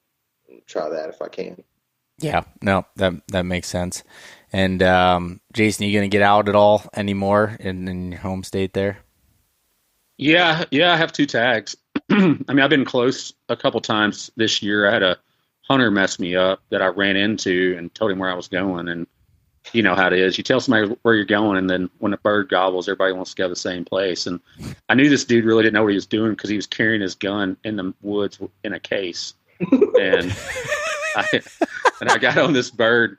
D: I'll try that if I can.
B: Yeah, no, that makes sense. And Jason, you going to get out at all anymore in your home state there?
C: Yeah, I have 2 tags. I mean, I've been close a couple times this year. I had a hunter messed me up that I ran into and told him where I was going. And you know how it is. You tell somebody where you're going, and then when a bird gobbles, everybody wants to go to the same place. And I knew this dude really didn't know what he was doing because he was carrying his gun in the woods in a case. And I got on this bird,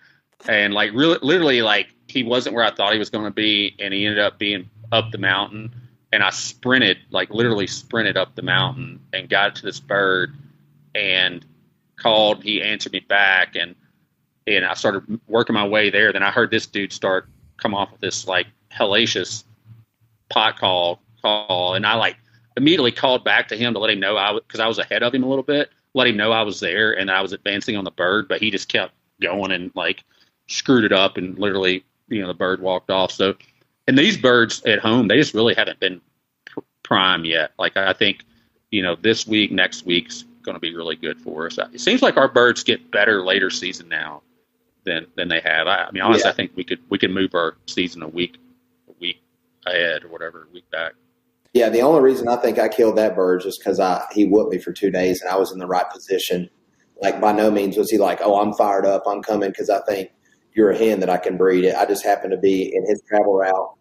C: and like literally, like he wasn't where I thought he was going to be, and he ended up being up the mountain. And I literally sprinted up the mountain and got to this bird and called. He answered me back, and I started working my way there. Then I heard this dude come off with this like hellacious pot call, and I like immediately called back to him to let him know because I was ahead of him a little bit, let him know I was there and I was advancing on the bird, but he just kept going and like screwed it up, and literally, the bird walked off. So, and these birds at home, they just really haven't been prime yet. Like I think, this week, next week's going to be really good for us. It seems like our birds get better later season now than they have. I mean, honestly, yeah. I think we could move our season a week ahead or whatever, a week back.
D: Yeah, the only reason I think I killed that bird is because he whooped me for 2 days and I was in the right position. Like by no means was he like, oh, I'm fired up, I'm coming because I think you're a hen that I can breed it. I just happened to be in his travel route.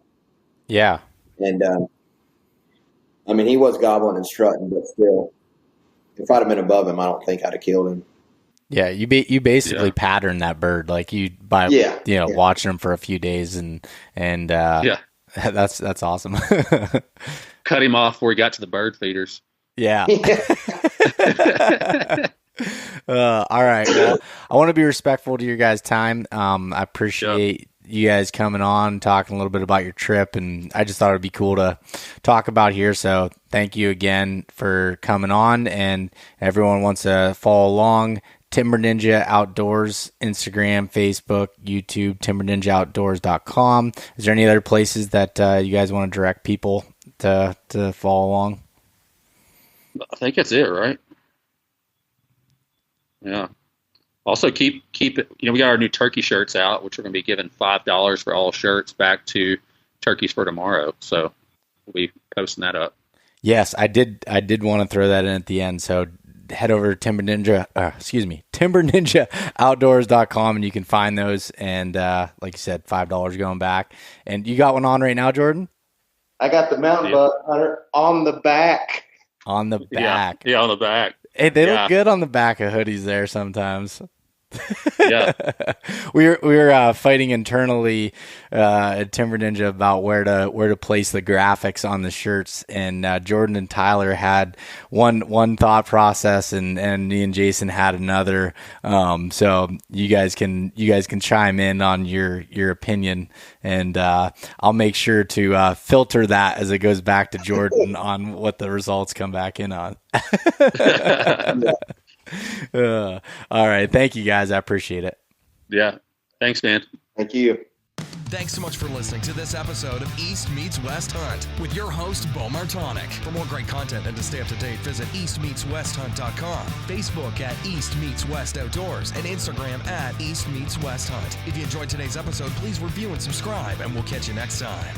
B: Yeah.
D: And I mean, he was gobbling and strutting, but still, if I'd have been above him, I don't think I'd have killed him.
B: Yeah, you basically pattern that bird like watching him for a few days and that's awesome.
C: Cut him off before he got to the bird feeders.
B: Yeah. All right. Well, I want to be respectful to your guys' time. I appreciate you guys coming on, talking a little bit about your trip, and I just thought it'd be cool to talk about here. So thank you again for coming on, and everyone wants to follow along. Timber Ninja Outdoors, Instagram, Facebook, YouTube, timberninjaoutdoors.com. Is there any other places that you guys want to direct people to follow along?
C: I think that's it, right? Yeah. Also, keep it. We got our new turkey shirts out, which we're going to be giving $5 for all shirts back to Turkeys for Tomorrow. So we'll be posting that up.
B: Yes, I did want to throw that in at the end. So head over to timberninjaoutdoors.com and you can find those. And like you said, $5 going back. And you got one on right now, Jordan?
D: I got the mountain buck hunter on the back.
B: On the back.
C: Yeah, on the back.
B: Hey, they look good on the back of hoodies there sometimes.
C: Yeah.
B: we were fighting internally at Timber Ninja about where to place the graphics on the shirts, and Jordan and Tyler had one thought process, and me and Jason had another. So you guys can chime in on your opinion, and I'll make sure to filter that as it goes back to Jordan on what the results come back in on. All right. Thank you, guys. I appreciate it.
C: Yeah. Thanks, man.
D: Thank you.
A: Thanks so much for listening to this episode of East Meets West Hunt with your host, Beau Martonic. For more great content and to stay up to date, visit eastmeetswesthunt.com, Facebook at East Meets West Outdoors, and Instagram at East Meets West Hunt. If you enjoyed today's episode, please review and subscribe, and we'll catch you next time.